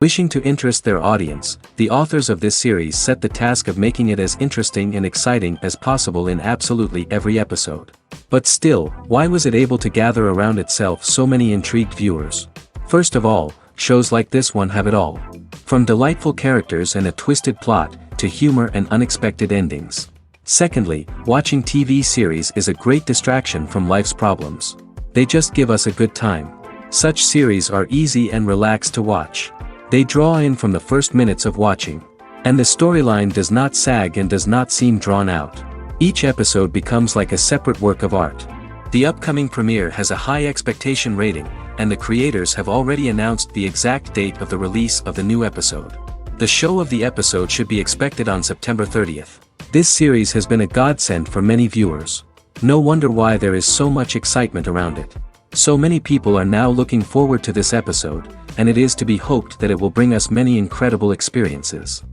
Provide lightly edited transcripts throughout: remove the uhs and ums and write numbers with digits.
Wishing to interest their audience, the authors of this series set the task of making it as interesting and exciting as possible in absolutely every episode. But still, why was it able to gather around itself so many intrigued viewers? First of all, shows like this one have it all. From delightful characters and a twisted plot, to humor and unexpected endings. Secondly, watching TV series is a great distraction from life's problems. They just give us a good time. Such series are easy and relaxed to watch. They draw in from the first minutes of watching. And the storyline does not sag and does not seem drawn out. Each episode becomes like a separate work of art. The upcoming premiere has a high expectation rating, and the creators have already announced the exact date of the release of the new episode. The show of the episode should be expected on September 30th. This series has been a godsend for many viewers. No wonder why there is so much excitement around it. So many people are now looking forward to this episode, and it is to be hoped that it will bring us many incredible experiences.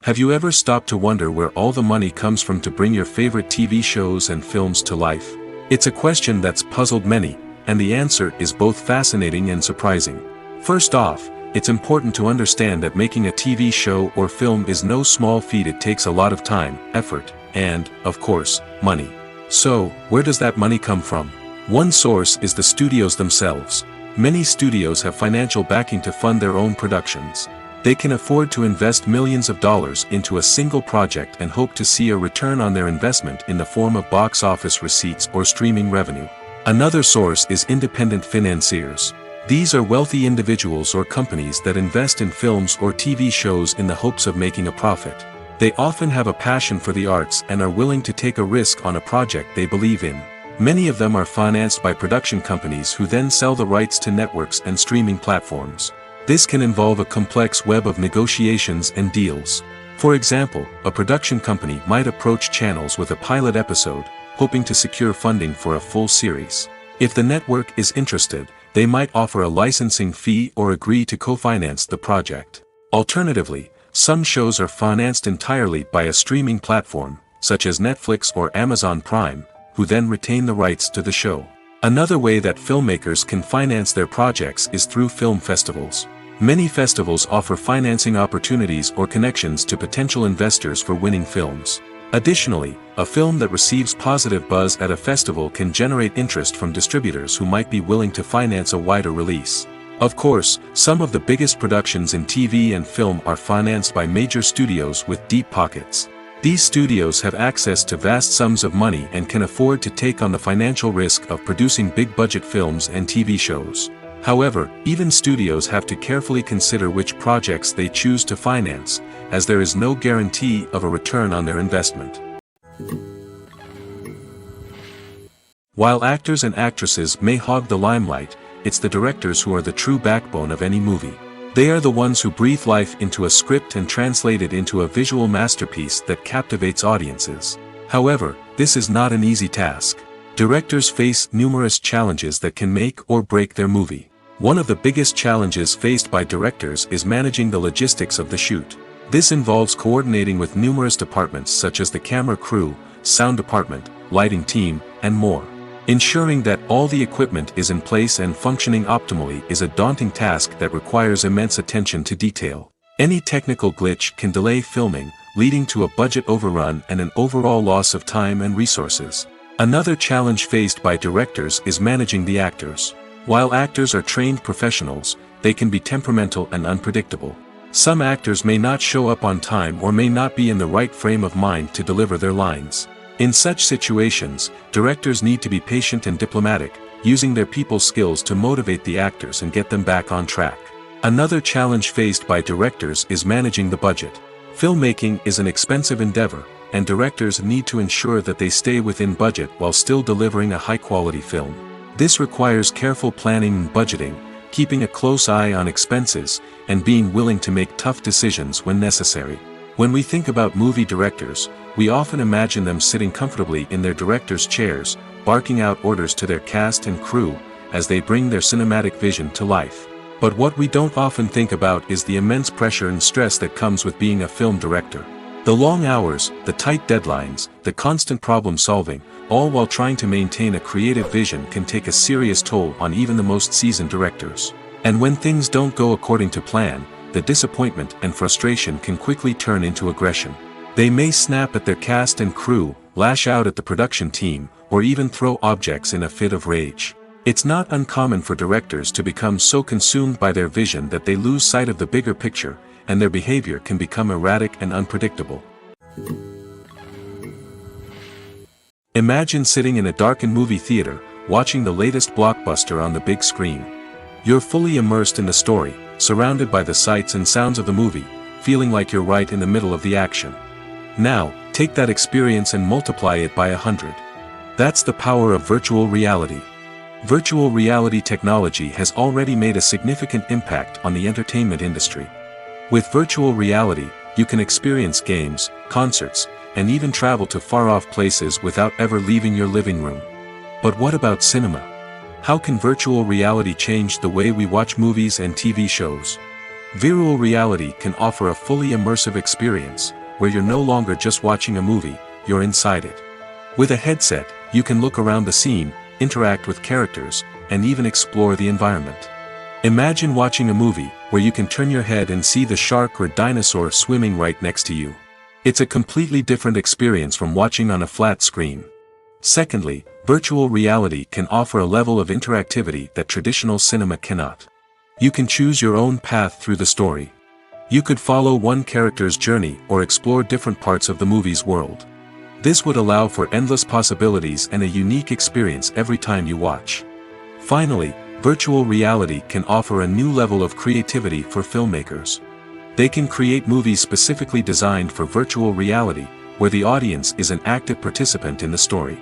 Have you ever stopped to wonder where all the money comes from to bring your favorite TV shows and films to life? It's a question that's puzzled many, and the answer is both fascinating and surprising. First off, it's important to understand that making a TV show or film is no small feat. It takes a lot of time, effort, and, of course, money. So, where does that money come from? One source is the studios themselves. Many studios have financial backing to fund their own productions. They can afford to invest millions of dollars into a single project and hope to see a return on their investment in the form of box office receipts or streaming revenue. Another source is independent financiers. These are wealthy individuals or companies that invest in films or TV shows in the hopes of making a profit. They often have a passion for the arts and are willing to take a risk on a project they believe in. Many of them are financed by production companies who then sell the rights to networks and streaming platforms. This can involve a complex web of negotiations and deals. For example, a production company might approach channels with a pilot episode, hoping to secure funding for a full series. If the network is interested, they might offer a licensing fee or agree to co-finance the project. Alternatively, some shows are financed entirely by a streaming platform, such as Netflix or Amazon Prime, who then retain the rights to the show. Another way that filmmakers can finance their projects is through film festivals. Many festivals offer financing opportunities or connections to potential investors for winning films. Additionally, a film that receives positive buzz at a festival can generate interest from distributors who might be willing to finance a wider release. Of course, some of the biggest productions in TV and film are financed by major studios with deep pockets. These studios have access to vast sums of money and can afford to take on the financial risk of producing big-budget films and TV shows. However, even studios have to carefully consider which projects they choose to finance, as there is no guarantee of a return on their investment. While actors and actresses may hog the limelight, it's the directors who are the true backbone of any movie. They are the ones who breathe life into a script and translate it into a visual masterpiece that captivates audiences. However, this is not an easy task. Directors face numerous challenges that can make or break their movie. One of the biggest challenges faced by directors is managing the logistics of the shoot. This involves coordinating with numerous departments such as the camera crew, sound department, lighting team, and more. Ensuring that all the equipment is in place and functioning optimally is a daunting task that requires immense attention to detail. Any technical glitch can delay filming, leading to a budget overrun and an overall loss of time and resources. Another challenge faced by directors is managing the actors. While actors are trained professionals, they can be temperamental and unpredictable. Some actors may not show up on time or may not be in the right frame of mind to deliver their lines. In such situations, directors need to be patient and diplomatic, using their people skills to motivate the actors and get them back on track. Another challenge faced by directors is managing the budget. Filmmaking is an expensive endeavor, and directors need to ensure that they stay within budget while still delivering a high-quality film. This requires careful planning and budgeting, keeping a close eye on expenses, and being willing to make tough decisions when necessary. When we think about movie directors, we often imagine them sitting comfortably in their director's chairs, barking out orders to their cast and crew, as they bring their cinematic vision to life. But what we don't often think about is the immense pressure and stress that comes with being a film director. The long hours, the tight deadlines, the constant problem solving, all while trying to maintain a creative vision can take a serious toll on even the most seasoned directors. And when things don't go according to plan, the disappointment and frustration can quickly turn into aggression. They may snap at their cast and crew, lash out at the production team, or even throw objects in a fit of rage. It's not uncommon for directors to become so consumed by their vision that they lose sight of the bigger picture, and their behavior can become erratic and unpredictable. Imagine sitting in a darkened movie theater, watching the latest blockbuster on the big screen. You're fully immersed in the story, surrounded by the sights and sounds of the movie, feeling like you're right in the middle of the action. Now, take that experience and multiply it by 100. That's the power of virtual reality. Virtual reality technology has already made a significant impact on the entertainment industry. With virtual reality, you can experience games, concerts, and even travel to far-off places without ever leaving your living room. But what about cinema? How can virtual reality change the way we watch movies and TV shows? Virtual reality can offer a fully immersive experience, where you're no longer just watching a movie, you're inside it. With a headset, you can look around the scene, interact with characters, and even explore the environment. Imagine watching a movie where you can turn your head and see the shark or dinosaur swimming right next to you. It's a completely different experience from watching on a flat screen. Secondly, virtual reality can offer a level of interactivity that traditional cinema cannot. You can choose your own path through the story. You could follow one character's journey or explore different parts of the movie's world. This would allow for endless possibilities and a unique experience every time you watch. Finally, virtual reality can offer a new level of creativity for filmmakers. They can create movies specifically designed for virtual reality, where the audience is an active participant in the story.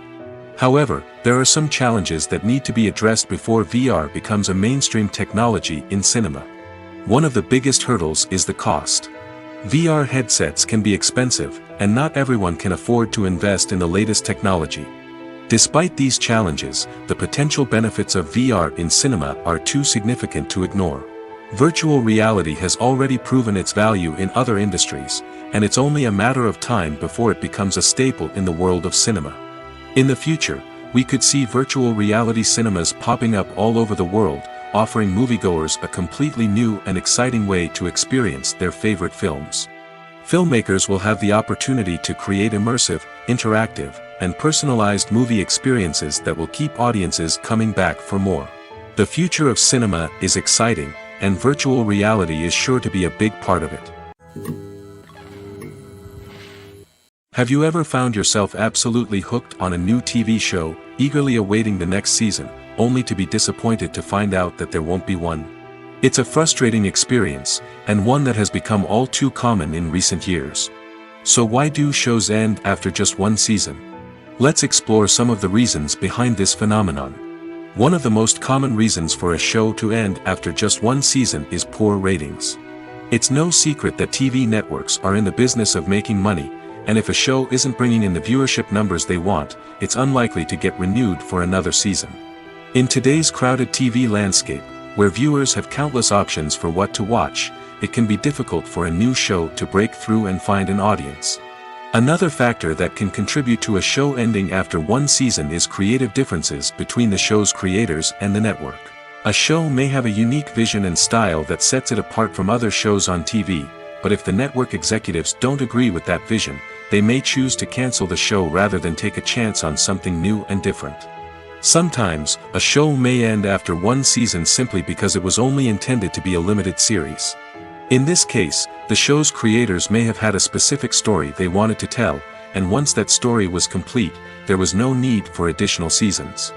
However, there are some challenges that need to be addressed before VR becomes a mainstream technology in cinema. One of the biggest hurdles is the cost. VR headsets can be expensive, and not everyone can afford to invest in the latest technology. Despite these challenges, the potential benefits of VR in cinema are too significant to ignore. Virtual reality has already proven its value in other industries, and it's only a matter of time before it becomes a staple in the world of cinema. In the future, we could see virtual reality cinemas popping up all over the world, offering moviegoers a completely new and exciting way to experience their favorite films. Filmmakers will have the opportunity to create immersive, interactive, and personalized movie experiences that will keep audiences coming back for more. The future of cinema is exciting, and virtual reality is sure to be a big part of it. Have you ever found yourself absolutely hooked on a new TV show, eagerly awaiting the next season, only to be disappointed to find out that there won't be one? It's a frustrating experience, and one that has become all too common in recent years. So why do shows end after just one season? Let's explore some of the reasons behind this phenomenon. One of the most common reasons for a show to end after just one season is poor ratings. It's no secret that TV networks are in the business of making money, and if a show isn't bringing in the viewership numbers they want, it's unlikely to get renewed for another season. In today's crowded TV landscape, where viewers have countless options for what to watch, it can be difficult for a new show to break through and find an audience. Another factor that can contribute to a show ending after one season is creative differences between the show's creators and the network. A show may have a unique vision and style that sets it apart from other shows on TV, but if the network executives don't agree with that vision, they may choose to cancel the show rather than take a chance on something new and different. Sometimes, a show may end after one season simply because it was only intended to be a limited series. In this case, the show's creators may have had a specific story they wanted to tell, and once that story was complete, there was no need for additional seasons.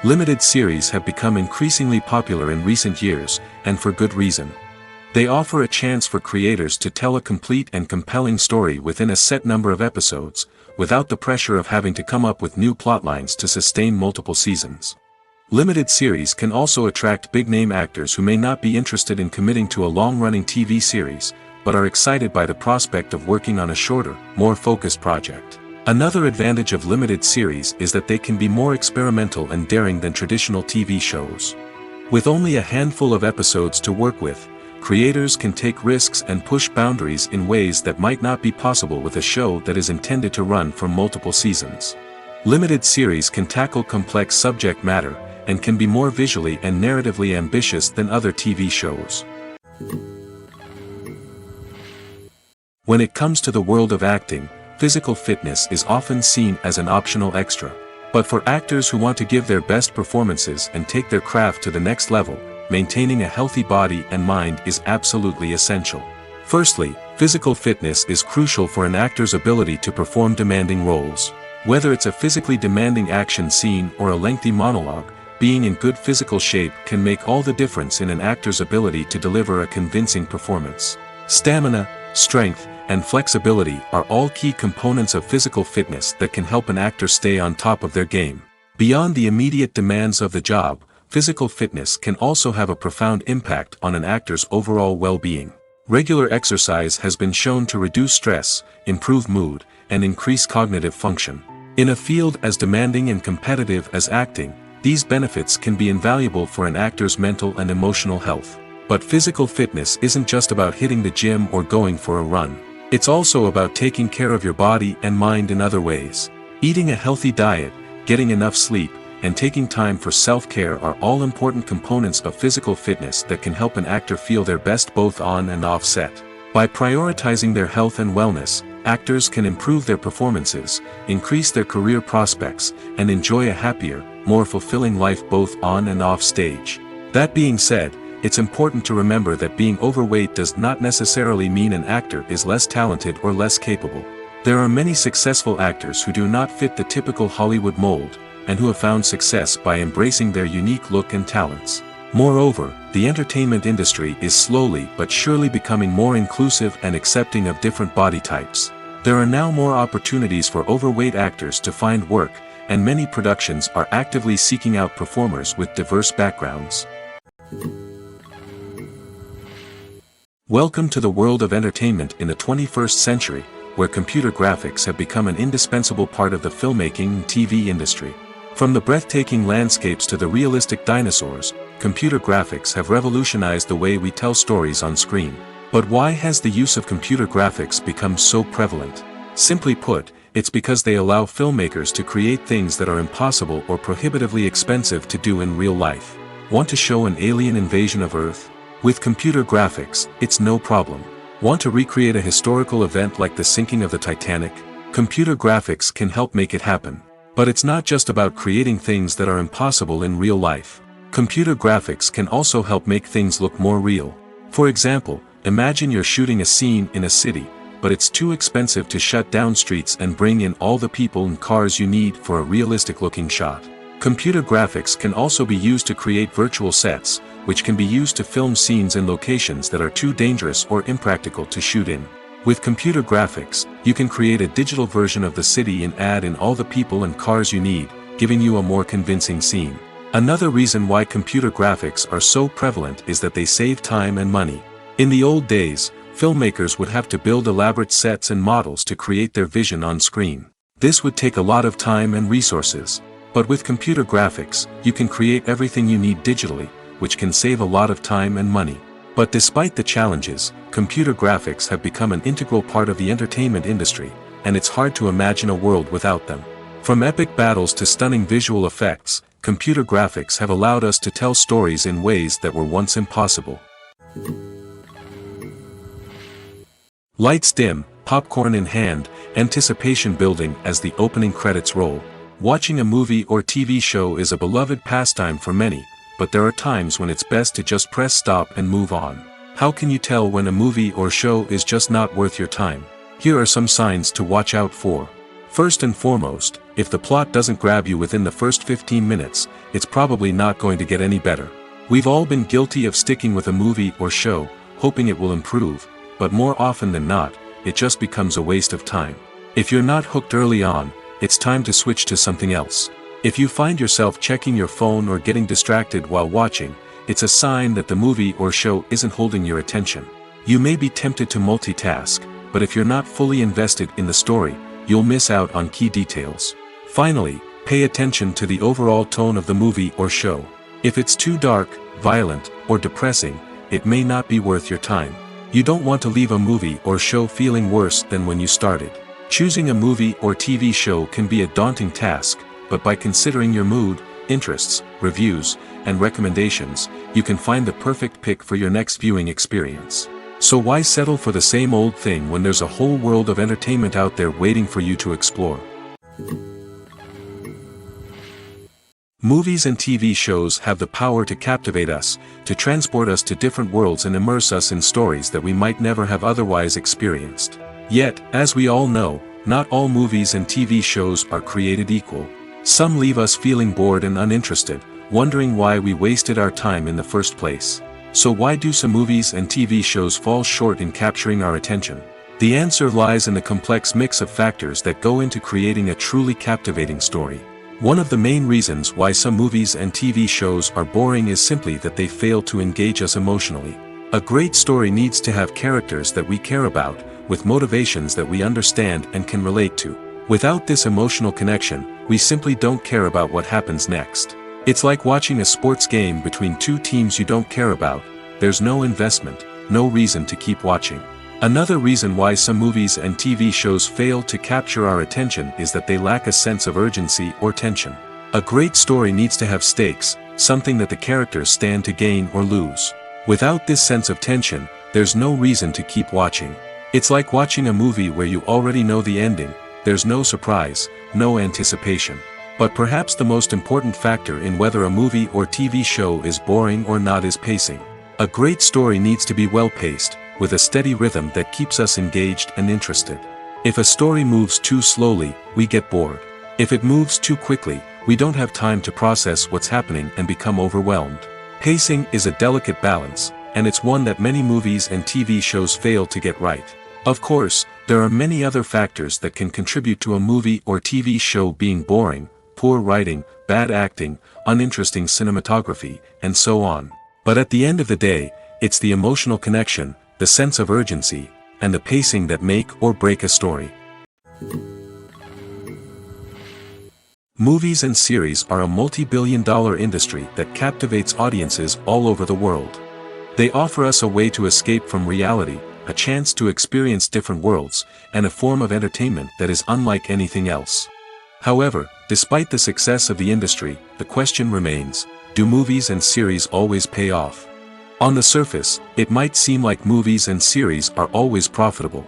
Limited series have become increasingly popular in recent years, and for good reason. They offer a chance for creators to tell a complete and compelling story within a set number of episodes, without the pressure of having to come up with new plotlines to sustain multiple seasons. Limited series can also attract big-name actors who may not be interested in committing to a long-running TV series, but are excited by the prospect of working on a shorter, more focused project. Another advantage of limited series is that they can be more experimental and daring than traditional TV shows. With only a handful of episodes to work with, creators can take risks and push boundaries in ways that might not be possible with a show that is intended to run for multiple seasons. Limited series can tackle complex subject matter, and can be more visually and narratively ambitious than other TV shows. When it comes to the world of acting, physical fitness is often seen as an optional extra. But for actors who want to give their best performances and take their craft to the next level, maintaining a healthy body and mind is absolutely essential. Firstly, physical fitness is crucial for an actor's ability to perform demanding roles. Whether it's a physically demanding action scene or a lengthy monologue, being in good physical shape can make all the difference in an actor's ability to deliver a convincing performance. Stamina, strength, and flexibility are all key components of physical fitness that can help an actor stay on top of their game. Beyond the immediate demands of the job, physical fitness can also have a profound impact on an actor's overall well-being. Regular exercise has been shown to reduce stress, improve mood, and increase cognitive function. In a field as demanding and competitive as acting, these benefits can be invaluable for an actor's mental and emotional health. But physical fitness isn't just about hitting the gym or going for a run. It's also about taking care of your body and mind in other ways. Eating a healthy diet, getting enough sleep, and taking time for self-care are all important components of physical fitness that can help an actor feel their best both on and off set. By prioritizing their health and wellness, actors can improve their performances, increase their career prospects, and enjoy a happier, more fulfilling life both on and off stage. That being said, it's important to remember that being overweight does not necessarily mean an actor is less talented or less capable. There are many successful actors who do not fit the typical Hollywood mold, and who have found success by embracing their unique look and talents. Moreover, the entertainment industry is slowly but surely becoming more inclusive and accepting of different body types. There are now more opportunities for overweight actors to find work, and many productions are actively seeking out performers with diverse backgrounds. Welcome to the world of entertainment in the 21st century, where computer graphics have become an indispensable part of the filmmaking and TV industry. From the breathtaking landscapes to the realistic dinosaurs, computer graphics have revolutionized the way we tell stories on screen. But why has the use of computer graphics become so prevalent? Simply put, it's because they allow filmmakers to create things that are impossible or prohibitively expensive to do in real life. Want to show an alien invasion of Earth? With computer graphics, it's no problem. Want to recreate a historical event like the sinking of the Titanic? Computer graphics can help make it happen. But it's not just about creating things that are impossible in real life. Computer graphics can also help make things look more real. For example, imagine you're shooting a scene in a city, but it's too expensive to shut down streets and bring in all the people and cars you need for a realistic-looking shot. Computer graphics can also be used to create virtual sets, which can be used to film scenes in locations that are too dangerous or impractical to shoot in. With computer graphics, you can create a digital version of the city and add in all the people and cars you need, giving you a more convincing scene. Another reason why computer graphics are so prevalent is that they save time and money. In the old days, filmmakers would have to build elaborate sets and models to create their vision on screen. This would take a lot of time and resources. But with computer graphics, you can create everything you need digitally, which can save a lot of time and money. But despite the challenges, computer graphics have become an integral part of the entertainment industry, and it's hard to imagine a world without them. From epic battles to stunning visual effects, computer graphics have allowed us to tell stories in ways that were once impossible. Lights dim, popcorn in hand, anticipation building as the opening credits roll. Watching a movie or TV show is a beloved pastime for many, but there are times when it's best to just press stop and move on. How can you tell when a movie or show is just not worth your time? Here are some signs to watch out for. First and foremost, if the plot doesn't grab you within the first 15 minutes, it's probably not going to get any better. We've all been guilty of sticking with a movie or show, hoping it will improve, but more often than not, it just becomes a waste of time. If you're not hooked early on, it's time to switch to something else. If you find yourself checking your phone or getting distracted while watching, it's a sign that the movie or show isn't holding your attention. You may be tempted to multitask, but if you're not fully invested in the story, you'll miss out on key details. Finally, pay attention to the overall tone of the movie or show. If it's too dark, violent, or depressing, it may not be worth your time. You don't want to leave a movie or show feeling worse than when you started. Choosing a movie or TV show can be a daunting task, but by considering your mood, interests, reviews, and recommendations, you can find the perfect pick for your next viewing experience. So why settle for the same old thing when there's a whole world of entertainment out there waiting for you to explore? Movies and TV shows have the power to captivate us, to transport us to different worlds and immerse us in stories that we might never have otherwise experienced. Yet, as we all know, not all movies and TV shows are created equal. Some leave us feeling bored and uninterested, wondering why we wasted our time in the first place. So why do some movies and TV shows fall short in capturing our attention? The answer lies in the complex mix of factors that go into creating a truly captivating story. One of the main reasons why some movies and TV shows are boring is simply that they fail to engage us emotionally. A great story needs to have characters that we care about, with motivations that we understand and can relate to. Without this emotional connection, we simply don't care about what happens next. It's like watching a sports game between two teams you don't care about. There's no investment, no reason to keep watching. Another reason why some movies and TV shows fail to capture our attention is that they lack a sense of urgency or tension. A great story needs to have stakes, something that the characters stand to gain or lose. Without this sense of tension, there's no reason to keep watching. It's like watching a movie where you already know the ending. There's no surprise, no anticipation. But perhaps the most important factor in whether a movie or TV show is boring or not is pacing. A great story needs to be well-paced, with a steady rhythm that keeps us engaged and interested. If a story moves too slowly, we get bored. If it moves too quickly, we don't have time to process what's happening and become overwhelmed. Pacing is a delicate balance, and it's one that many movies and TV shows fail to get right. Of course, there are many other factors that can contribute to a movie or TV show being boring: poor writing, bad acting, uninteresting cinematography, and so on. But at the end of the day, it's the emotional connection, the sense of urgency, and the pacing that make or break a story. Movies and series are a multi-billion-dollar industry that captivates audiences all over the world. They offer us a way to escape from reality, a chance to experience different worlds, and a form of entertainment that is unlike anything else. However, despite the success of the industry, the question remains: do movies and series always pay off? On the surface, it might seem like movies and series are always profitable.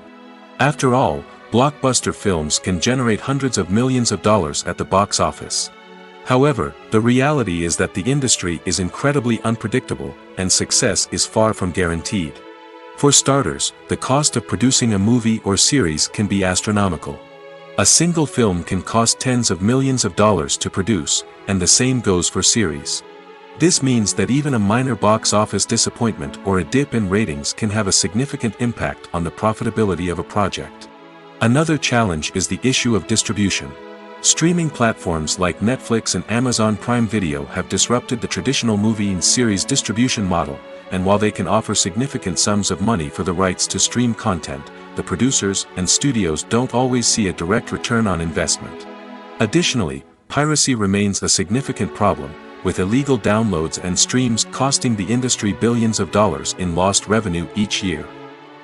After all, blockbuster films can generate hundreds of millions of dollars at the box office. However, the reality is that the industry is incredibly unpredictable, and success is far from guaranteed. For starters, the cost of producing a movie or series can be astronomical. A single film can cost tens of millions of dollars to produce, and the same goes for series. This means that even a minor box office disappointment or a dip in ratings can have a significant impact on the profitability of a project. Another challenge is the issue of distribution. Streaming platforms like Netflix and Amazon Prime Video have disrupted the traditional movie and series distribution model, and while they can offer significant sums of money for the rights to stream content, the producers and studios don't always see a direct return on investment. Additionally, piracy remains a significant problem, with illegal downloads and streams costing the industry billions of dollars in lost revenue each year.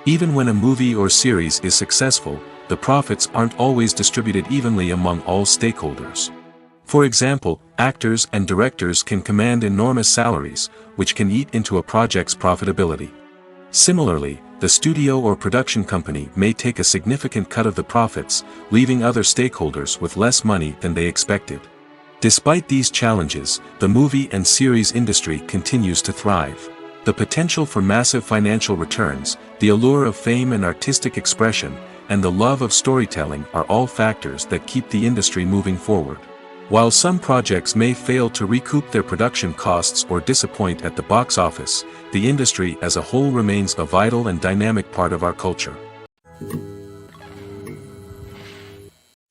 Even when a movie or series is successful, the profits aren't always distributed evenly among all stakeholders. For example, actors and directors can command enormous salaries, which can eat into a project's profitability. Similarly, the studio or production company may take a significant cut of the profits, leaving other stakeholders with less money than they expected. Despite these challenges, the movie and series industry continues to thrive. The potential for massive financial returns, the allure of fame and artistic expression, and the love of storytelling are all factors that keep the industry moving forward. While some projects may fail to recoup their production costs or disappoint at the box office, the industry as a whole remains a vital and dynamic part of our culture.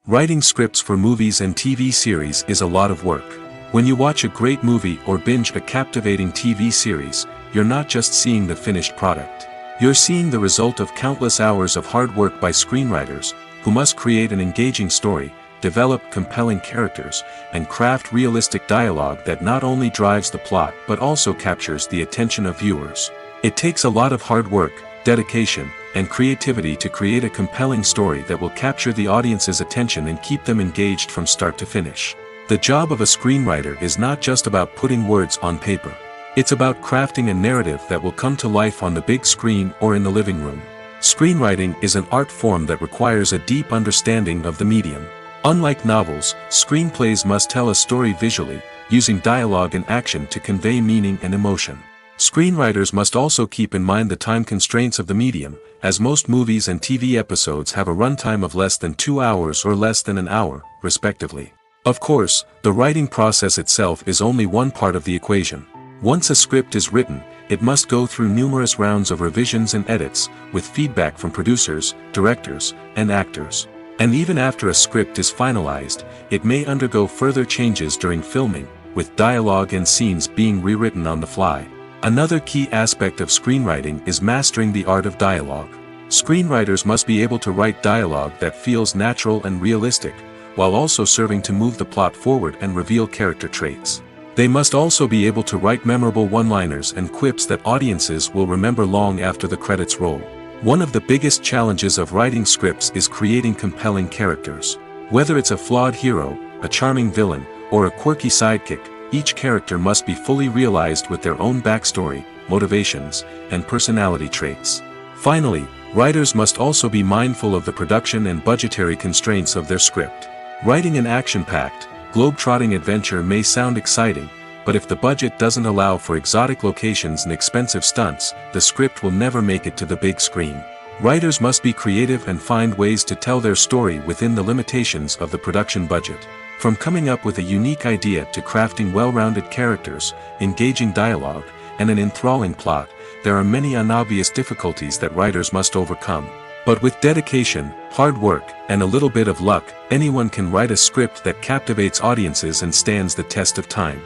Writing scripts for movies and TV series is a lot of work. When you watch a great movie or binge a captivating TV series, you're not just seeing the finished product. You're seeing the result of countless hours of hard work by screenwriters, who must create an engaging story, develop compelling characters, and craft realistic dialogue that not only drives the plot but also captures the attention of viewers. It takes a lot of hard work, dedication, and creativity to create a compelling story that will capture the audience's attention and keep them engaged from start to finish. The job of a screenwriter is not just about putting words on paper. It's about crafting a narrative that will come to life on the big screen or in the living room. Screenwriting is an art form that requires a deep understanding of the medium. Unlike novels, screenplays must tell a story visually, using dialogue and action to convey meaning and emotion. Screenwriters must also keep in mind the time constraints of the medium, as most movies and TV episodes have a runtime of less than 2 hours or less than an hour, respectively. Of course, the writing process itself is only one part of the equation. Once a script is written, it must go through numerous rounds of revisions and edits, with feedback from producers, directors, and actors. And even after a script is finalized, it may undergo further changes during filming, with dialogue and scenes being rewritten on the fly. Another key aspect of screenwriting is mastering the art of dialogue. Screenwriters must be able to write dialogue that feels natural and realistic, while also serving to move the plot forward and reveal character traits. They must also be able to write memorable one-liners and quips that audiences will remember long after the credits roll. One of the biggest challenges of writing scripts is creating compelling characters. Whether it's a flawed hero, a charming villain, or a quirky sidekick, each character must be fully realized with their own backstory, motivations, and personality traits. Finally, writers must also be mindful of the production and budgetary constraints of their script. Writing an action-packed, globe-trotting adventure may sound exciting, but if the budget doesn't allow for exotic locations and expensive stunts, the script will never make it to the big screen. Writers must be creative and find ways to tell their story within the limitations of the production budget. From coming up with a unique idea to crafting well-rounded characters, engaging dialogue, and an enthralling plot, there are many unobvious difficulties that writers must overcome. But with dedication, hard work, and a little bit of luck, anyone can write a script that captivates audiences and stands the test of time.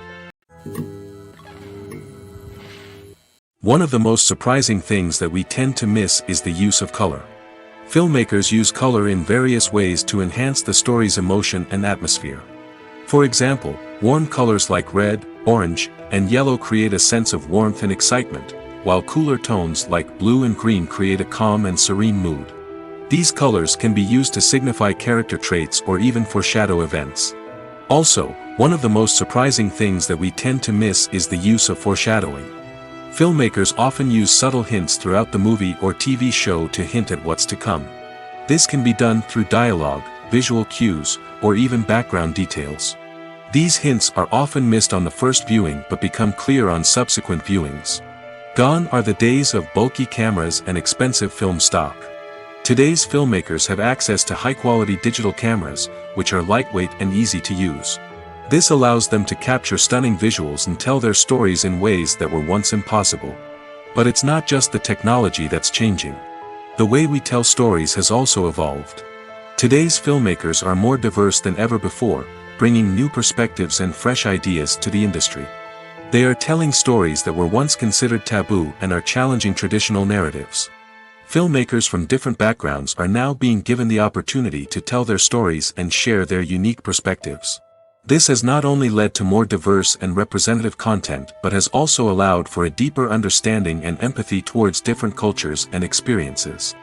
One of the most surprising things that we tend to miss is the use of color. Filmmakers use color in various ways to enhance the story's emotion and atmosphere. For example, warm colors like red, orange, and yellow create a sense of warmth and excitement, while cooler tones like blue and green create a calm and serene mood. These colors can be used to signify character traits or even foreshadow events. Also, one of the most surprising things that we tend to miss is the use of foreshadowing. Filmmakers often use subtle hints throughout the movie or TV show to hint at what's to come. This can be done through dialogue, visual cues, or even background details. These hints are often missed on the first viewing but become clear on subsequent viewings. Gone are the days of bulky cameras and expensive film stock. Today's filmmakers have access to high-quality digital cameras, which are lightweight and easy to use. This allows them to capture stunning visuals and tell their stories in ways that were once impossible. But it's not just the technology that's changing. The way we tell stories has also evolved. Today's filmmakers are more diverse than ever before, bringing new perspectives and fresh ideas to the industry. They are telling stories that were once considered taboo and are challenging traditional narratives. Filmmakers from different backgrounds are now being given the opportunity to tell their stories and share their unique perspectives. This has not only led to more diverse and representative content but has also allowed for a deeper understanding and empathy towards different cultures and experiences.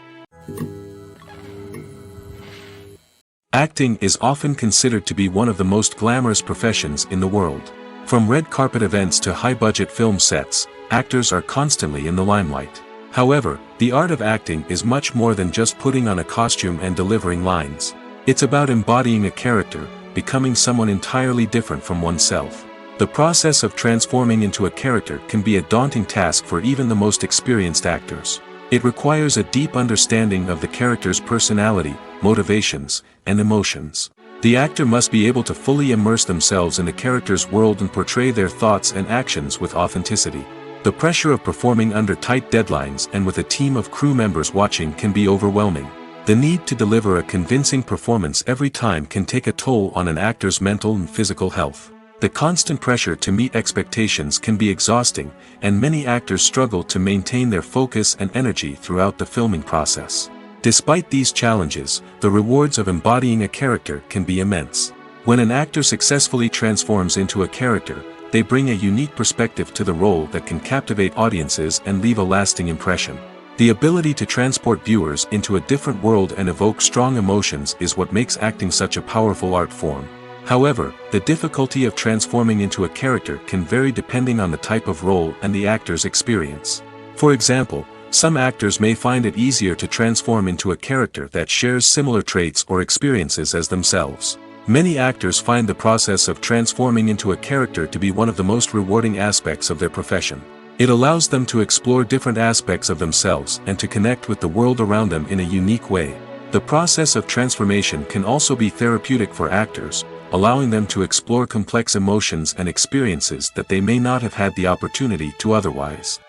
Acting is often considered to be one of the most glamorous professions in the world. From red carpet events to high-budget film sets, actors are constantly in the limelight. However, the art of acting is much more than just putting on a costume and delivering lines. It's about embodying a character, becoming someone entirely different from oneself. The process of transforming into a character can be a daunting task for even the most experienced actors. It requires a deep understanding of the character's personality, motivations, and emotions. The actor must be able to fully immerse themselves in the character's world and portray their thoughts and actions with authenticity. The pressure of performing under tight deadlines and with a team of crew members watching can be overwhelming. The need to deliver a convincing performance every time can take a toll on an actor's mental and physical health. The constant pressure to meet expectations can be exhausting, and many actors struggle to maintain their focus and energy throughout the filming process. Despite these challenges, the rewards of embodying a character can be immense. When an actor successfully transforms into a character, they bring a unique perspective to the role that can captivate audiences and leave a lasting impression. The ability to transport viewers into a different world and evoke strong emotions is what makes acting such a powerful art form. However, the difficulty of transforming into a character can vary depending on the type of role and the actor's experience. For example, some actors may find it easier to transform into a character that shares similar traits or experiences as themselves. Many actors find the process of transforming into a character to be one of the most rewarding aspects of their profession. It allows them to explore different aspects of themselves and to connect with the world around them in a unique way. The process of transformation can also be therapeutic for actors, allowing them to explore complex emotions and experiences that they may not have had the opportunity to otherwise.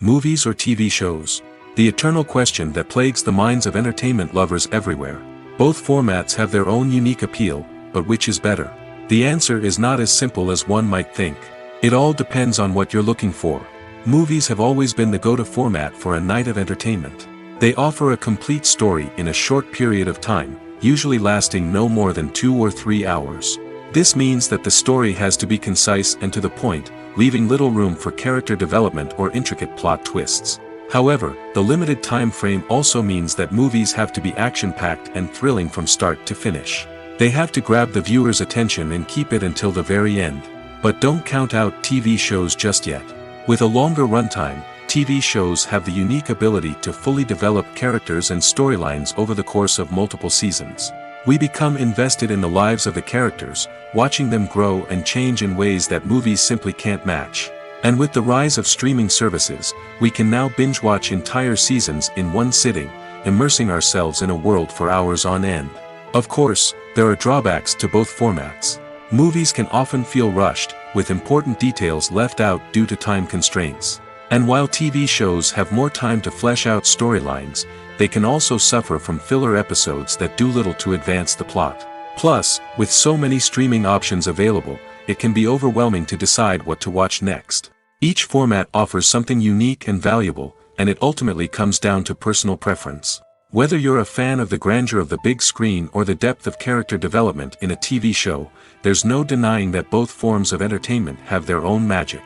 Movies or TV shows? The eternal question that plagues the minds of entertainment lovers everywhere. Both formats have their own unique appeal, but which is better? The answer is not as simple as one might think. It all depends on what you're looking for. Movies have always been the go-to format for a night of entertainment. They offer a complete story in a short period of time, usually lasting no more than 2 or 3 hours. This means that the story has to be concise and to the point, leaving little room for character development or intricate plot twists. However, the limited time frame also means that movies have to be action-packed and thrilling from start to finish. They have to grab the viewer's attention and keep it until the very end. But don't count out TV shows just yet. With a longer runtime, TV shows have the unique ability to fully develop characters and storylines over the course of multiple seasons. We become invested in the lives of the characters, watching them grow and change in ways that movies simply can't match. And with the rise of streaming services, we can now binge-watch entire seasons in one sitting, immersing ourselves in a world for hours on end. Of course, there are drawbacks to both formats. Movies can often feel rushed, with important details left out due to time constraints. And while TV shows have more time to flesh out storylines, they can also suffer from filler episodes that do little to advance the plot. Plus, with so many streaming options available, it can be overwhelming to decide what to watch next. Each format offers something unique and valuable, and it ultimately comes down to personal preference. Whether you're a fan of the grandeur of the big screen or the depth of character development in a TV show, there's no denying that both forms of entertainment have their own magic.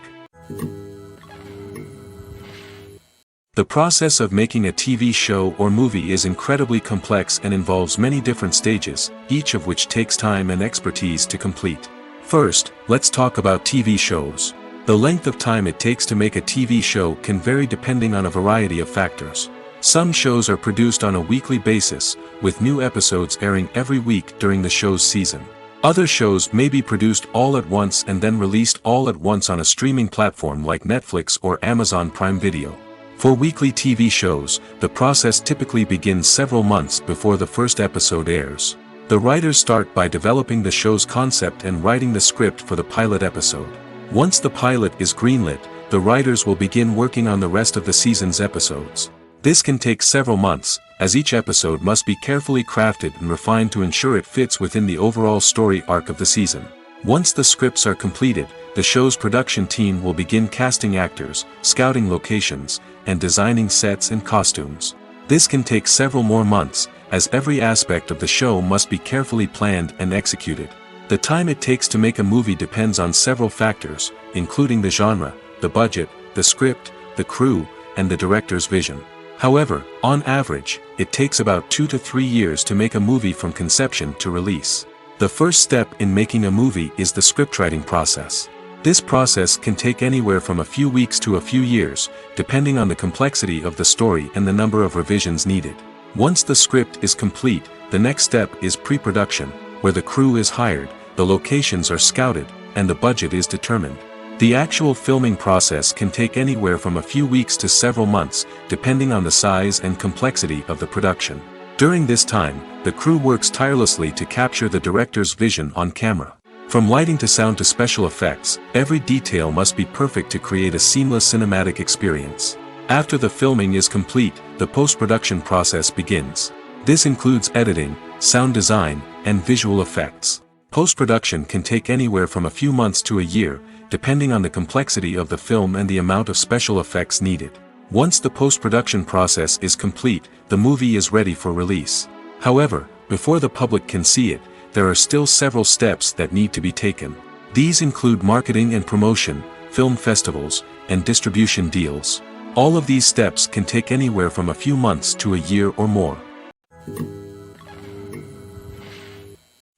The process of making a TV show or movie is incredibly complex and involves many different stages, each of which takes time and expertise to complete. First, let's talk about TV shows. The length of time it takes to make a TV show can vary depending on a variety of factors. Some shows are produced on a weekly basis, with new episodes airing every week during the show's season. Other shows may be produced all at once and then released all at once on a streaming platform like Netflix or Amazon Prime Video. For weekly TV shows, the process typically begins several months before the first episode airs. The writers start by developing the show's concept and writing the script for the pilot episode. Once the pilot is greenlit, the writers will begin working on the rest of the season's episodes. This can take several months, as each episode must be carefully crafted and refined to ensure it fits within the overall story arc of the season. Once the scripts are completed, the show's production team will begin casting actors, scouting locations, and designing sets and costumes. This can take several more months, as every aspect of the show must be carefully planned and executed. The time it takes to make a movie depends on several factors, including the genre, the budget, the script, the crew, and the director's vision. However, on average, it takes about 2 to 3 years to make a movie from conception to release. The first step in making a movie is the scriptwriting process. This process can take anywhere from a few weeks to a few years, depending on the complexity of the story and the number of revisions needed. Once the script is complete, the next step is pre-production, where the crew is hired, the locations are scouted, and the budget is determined. The actual filming process can take anywhere from a few weeks to several months, depending on the size and complexity of the production. During this time, the crew works tirelessly to capture the director's vision on camera. From lighting to sound to special effects, every detail must be perfect to create a seamless cinematic experience. After the filming is complete, the post-production process begins. This includes editing, sound design, and visual effects. Post-production can take anywhere from a few months to a year, depending on the complexity of the film and the amount of special effects needed. Once the post-production process is complete, the movie is ready for release. However, before the public can see it, there are still several steps that need to be taken. These include marketing and promotion, film festivals, and distribution deals. All of these steps can take anywhere from a few months to a year or more.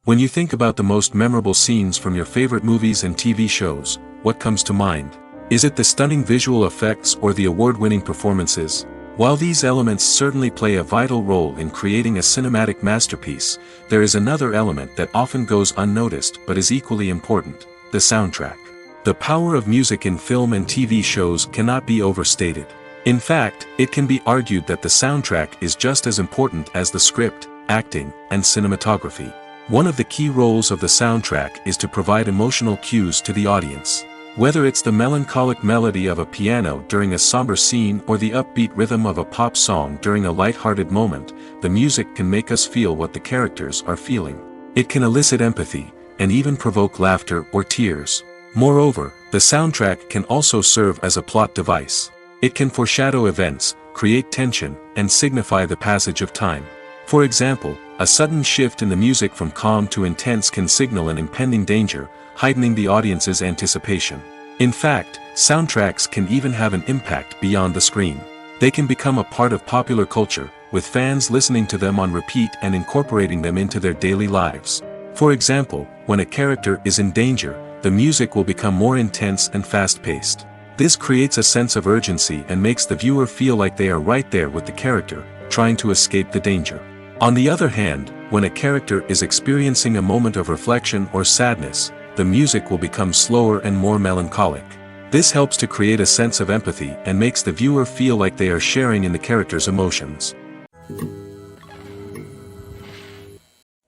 When you think about the most memorable scenes from your favorite movies and TV shows, what comes to mind? Is it the stunning visual effects or the award-winning performances? While these elements certainly play a vital role in creating a cinematic masterpiece, there is another element that often goes unnoticed but is equally important: the soundtrack. The power of music in film and TV shows cannot be overstated. In fact, it can be argued that the soundtrack is just as important as the script, acting, and cinematography. One of the key roles of the soundtrack is to provide emotional cues to the audience. Whether it's the melancholic melody of a piano during a somber scene or the upbeat rhythm of a pop song during a light-hearted moment, the music can make us feel what the characters are feeling. It can elicit empathy, and even provoke laughter or tears. Moreover, the soundtrack can also serve as a plot device. It can foreshadow events, create tension, and signify the passage of time. For example, a sudden shift in the music from calm to intense can signal an impending danger, heightening the audience's anticipation. In fact, soundtracks can even have an impact beyond the screen. They can become a part of popular culture, with fans listening to them on repeat and incorporating them into their daily lives. For example, when a character is in danger, the music will become more intense and fast-paced. This creates a sense of urgency and makes the viewer feel like they are right there with the character, trying to escape the danger. On the other hand, when a character is experiencing a moment of reflection or sadness, the music will become slower and more melancholic. This helps to create a sense of empathy and makes the viewer feel like they are sharing in the character's emotions.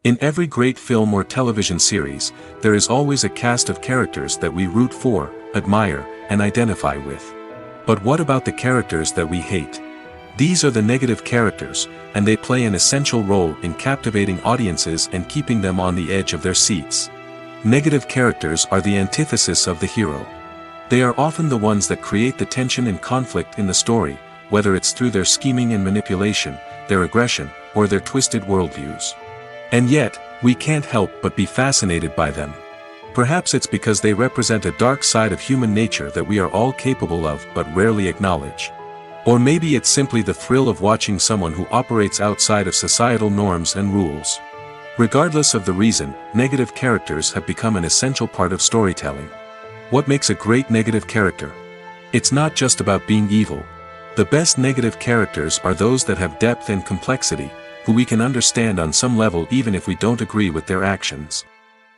In every great film or television series, there is always a cast of characters that we root for, admire, and identify with. But what about the characters that we hate? These are the negative characters, and they play an essential role in captivating audiences and keeping them on the edge of their seats. Negative characters are the antithesis of the hero. They are often the ones that create the tension and conflict in the story, whether it's through their scheming and manipulation, their aggression, or their twisted worldviews. And yet, we can't help but be fascinated by them. Perhaps it's because they represent a dark side of human nature that we are all capable of but rarely acknowledge. Or maybe it's simply the thrill of watching someone who operates outside of societal norms and rules. Regardless of the reason, negative characters have become an essential part of storytelling. What makes a great negative character? It's not just about being evil. The best negative characters are those that have depth and complexity, who we can understand on some level even if we don't agree with their actions.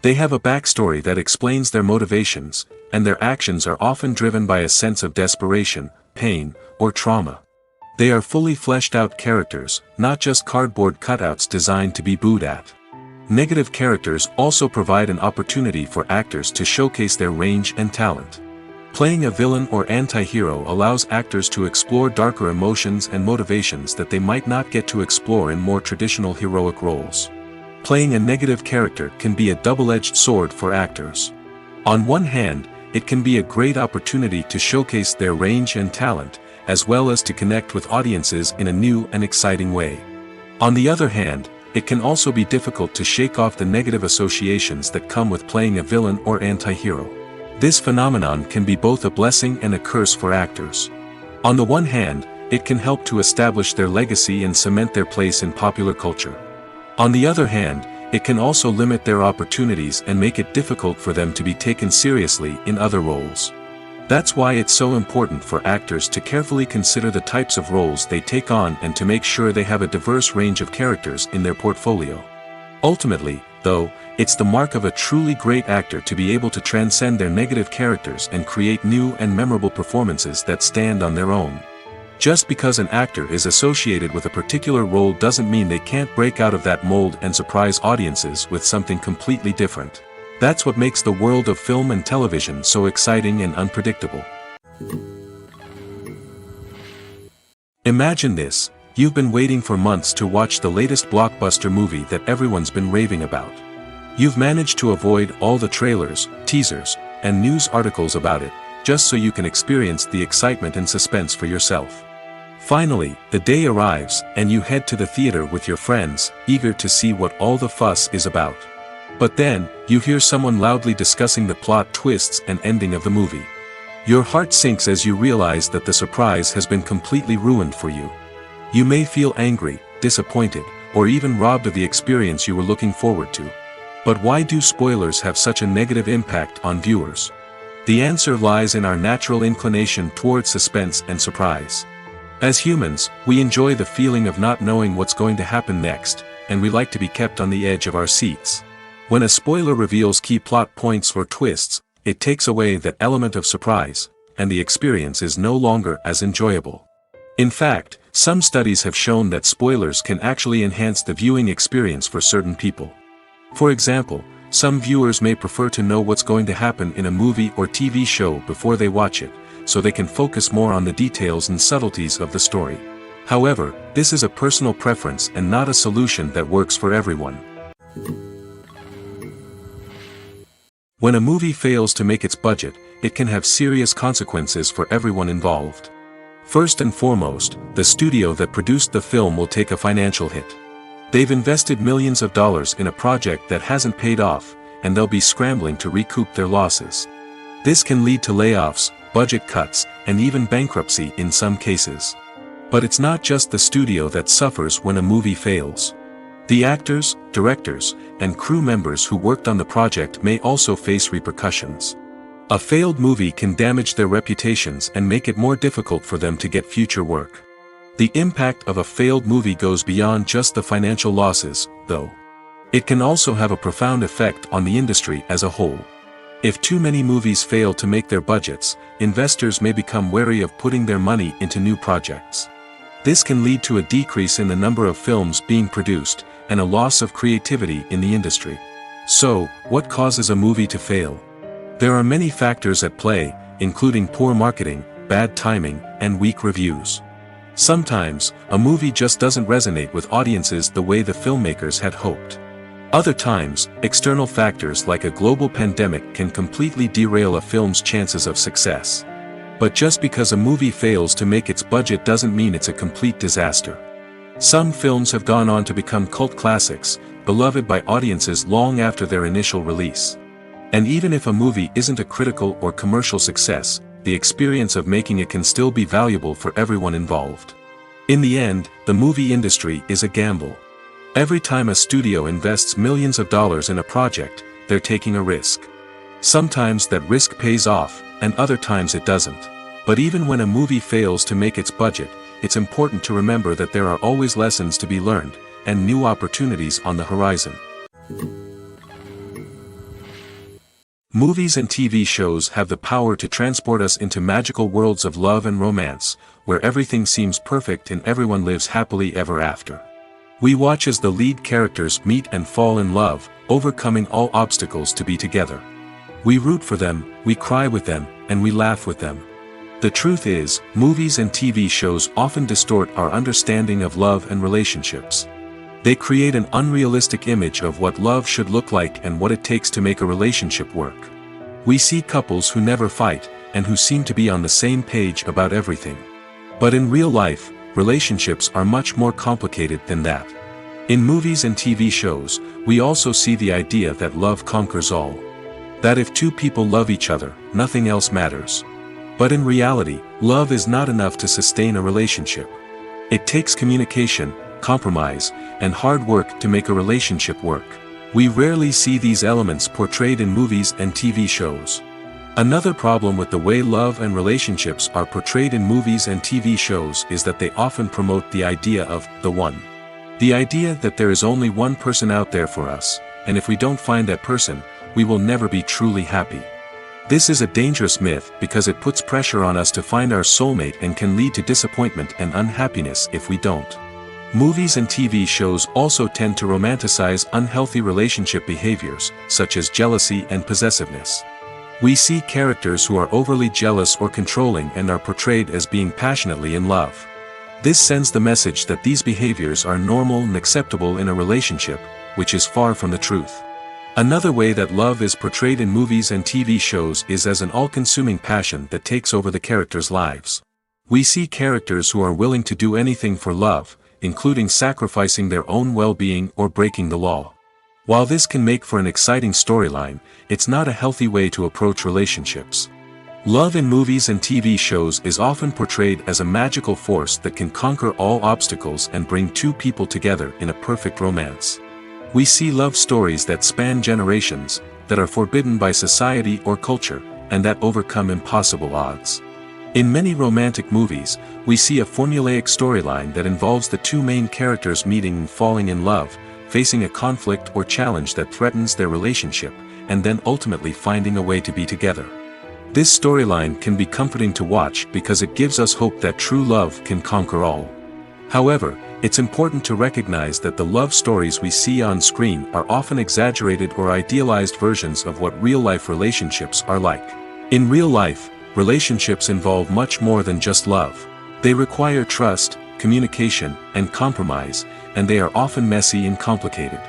They have a backstory that explains their motivations, and their actions are often driven by a sense of desperation, pain, or trauma. They are fully fleshed out characters, not just cardboard cutouts designed to be booed at. Negative characters also provide an opportunity for actors to showcase their range and talent. Playing a villain or anti-hero allows actors to explore darker emotions and motivations that they might not get to explore in more traditional heroic roles. Playing a negative character can be a double-edged sword for actors. On one hand, it can be a great opportunity to showcase their range and talent, as well as to connect with audiences in a new and exciting way. On the other hand, it can also be difficult to shake off the negative associations that come with playing a villain or anti-hero. This phenomenon can be both a blessing and a curse for actors. On the one hand, it can help to establish their legacy and cement their place in popular culture. On the other hand, it can also limit their opportunities and make it difficult for them to be taken seriously in other roles. That's why it's so important for actors to carefully consider the types of roles they take on and to make sure they have a diverse range of characters in their portfolio. Ultimately, though, it's the mark of a truly great actor to be able to transcend their negative characters and create new and memorable performances that stand on their own. Just because an actor is associated with a particular role doesn't mean they can't break out of that mold and surprise audiences with something completely different. That's what makes the world of film and television so exciting and unpredictable. Imagine this: you've been waiting for months to watch the latest blockbuster movie that everyone's been raving about. You've managed to avoid all the trailers, teasers, and news articles about it, just so you can experience the excitement and suspense for yourself. Finally, the day arrives, and you head to the theater with your friends, eager to see what all the fuss is about. But then, you hear someone loudly discussing the plot twists and ending of the movie. Your heart sinks as you realize that the surprise has been completely ruined for you. You may feel angry, disappointed, or even robbed of the experience you were looking forward to. But why do spoilers have such a negative impact on viewers? The answer lies in our natural inclination towards suspense and surprise. As humans, we enjoy the feeling of not knowing what's going to happen next, and we like to be kept on the edge of our seats. When a spoiler reveals key plot points or twists, it takes away that element of surprise, and the experience is no longer as enjoyable. In fact, some studies have shown that spoilers can actually enhance the viewing experience for certain people. For example, some viewers may prefer to know what's going to happen in a movie or TV show before they watch it, so they can focus more on the details and subtleties of the story. However, this is a personal preference and not a solution that works for everyone. When a movie fails to make its budget, it can have serious consequences for everyone involved. First and foremost, the studio that produced the film will take a financial hit. They've invested millions of dollars in a project that hasn't paid off, and they'll be scrambling to recoup their losses. This can lead to layoffs, budget cuts, and even bankruptcy in some cases. But it's not just the studio that suffers when a movie fails. The actors, directors, and crew members who worked on the project may also face repercussions. A failed movie can damage their reputations and make it more difficult for them to get future work. The impact of a failed movie goes beyond just the financial losses, though. It can also have a profound effect on the industry as a whole. If too many movies fail to make their budgets, investors may become wary of putting their money into new projects. This can lead to a decrease in the number of films being produced, and a loss of creativity in the industry. So, what causes a movie to fail? There are many factors at play, including poor marketing, bad timing, and weak reviews. Sometimes, a movie just doesn't resonate with audiences the way the filmmakers had hoped. Other times, external factors like a global pandemic can completely derail a film's chances of success. But just because a movie fails to make its budget doesn't mean it's a complete disaster. Some films have gone on to become cult classics, beloved by audiences long after their initial release. And even if a movie isn't a critical or commercial success, the experience of making it can still be valuable for everyone involved. In the end, the movie industry is a gamble. Every time a studio invests millions of dollars in a project, they're taking a risk. Sometimes that risk pays off, and other times it doesn't. But even when a movie fails to make its budget, it's important to remember that there are always lessons to be learned, and new opportunities on the horizon. Movies and TV shows have the power to transport us into magical worlds of love and romance, where everything seems perfect and everyone lives happily ever after. We watch as the lead characters meet and fall in love, overcoming all obstacles to be together. We root for them, we cry with them, and we laugh with them. The truth is, movies and TV shows often distort our understanding of love and relationships. They create an unrealistic image of what love should look like and what it takes to make a relationship work. We see couples who never fight, and who seem to be on the same page about everything. But in real life, relationships are much more complicated than that. In movies and TV shows, we also see the idea that love conquers all. That if two people love each other, nothing else matters. But in reality, love is not enough to sustain a relationship. It takes communication, compromise, and hard work to make a relationship work. We rarely see these elements portrayed in movies and TV shows. Another problem with the way love and relationships are portrayed in movies and TV shows is that they often promote the idea of the one. The idea that there is only one person out there for us, and if we don't find that person, we will never be truly happy. This is a dangerous myth because it puts pressure on us to find our soulmate and can lead to disappointment and unhappiness if we don't. Movies and TV shows also tend to romanticize unhealthy relationship behaviors, such as jealousy and possessiveness. We see characters who are overly jealous or controlling and are portrayed as being passionately in love. This sends the message that these behaviors are normal and acceptable in a relationship, which is far from the truth. Another way that love is portrayed in movies and TV shows is as an all-consuming passion that takes over the characters' lives. We see characters who are willing to do anything for love, including sacrificing their own well-being or breaking the law. While this can make for an exciting storyline, it's not a healthy way to approach relationships. Love in movies and TV shows is often portrayed as a magical force that can conquer all obstacles and bring two people together in a perfect romance. We see love stories that span generations, that are forbidden by society or culture, and that overcome impossible odds. In many romantic movies, we see a formulaic storyline that involves the two main characters meeting and falling in love, facing a conflict or challenge that threatens their relationship, and then ultimately finding a way to be together. This storyline can be comforting to watch because it gives us hope that true love can conquer all. However, it's important to recognize that the love stories we see on screen are often exaggerated or idealized versions of what real-life relationships are like. In real life, relationships involve much more than just love. They require trust, communication, and compromise, and they are often messy and complicated.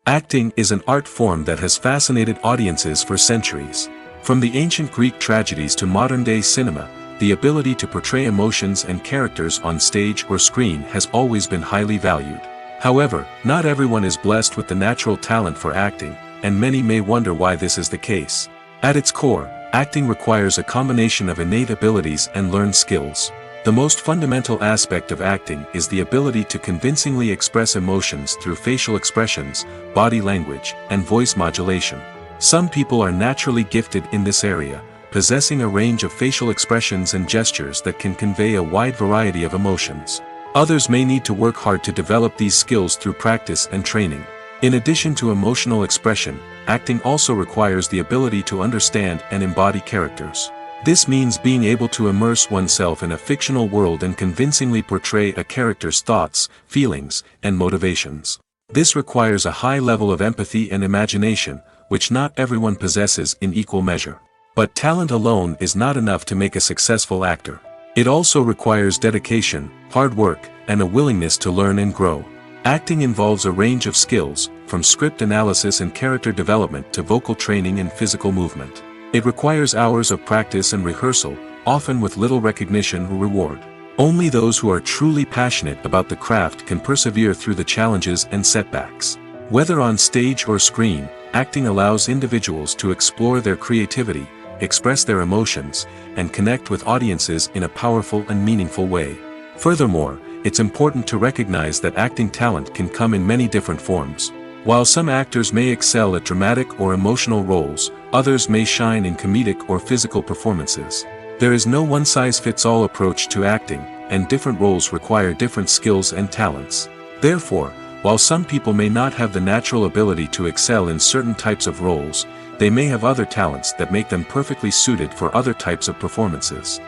Acting is an art form that has fascinated audiences for centuries. From the ancient Greek tragedies to modern-day cinema, the ability to portray emotions and characters on stage or screen has always been highly valued. However, not everyone is blessed with the natural talent for acting, and many may wonder why this is the case. At its core, acting requires a combination of innate abilities and learned skills. The most fundamental aspect of acting is the ability to convincingly express emotions through facial expressions, body language, and voice modulation. Some people are naturally gifted in this area, possessing a range of facial expressions and gestures that can convey a wide variety of emotions. Others may need to work hard to develop these skills through practice and training. In addition to emotional expression, acting also requires the ability to understand and embody characters. This means being able to immerse oneself in a fictional world and convincingly portray a character's thoughts, feelings, and motivations. This requires a high level of empathy and imagination, which not everyone possesses in equal measure. But talent alone is not enough to make a successful actor. It also requires dedication, hard work, and a willingness to learn and grow. Acting involves a range of skills, from script analysis and character development to vocal training and physical movement. It requires hours of practice and rehearsal, often with little recognition or reward. Only those who are truly passionate about the craft can persevere through the challenges and setbacks. Whether on stage or screen, acting allows individuals to explore their creativity, express their emotions, and connect with audiences in a powerful and meaningful way. Furthermore, it's important to recognize that acting talent can come in many different forms. While some actors may excel at dramatic or emotional roles, others may shine in comedic or physical performances. There is no one-size-fits-all approach to acting, and different roles require different skills and talents. Therefore, while some people may not have the natural ability to excel in certain types of roles, they may have other talents that make them perfectly suited for other types of performances.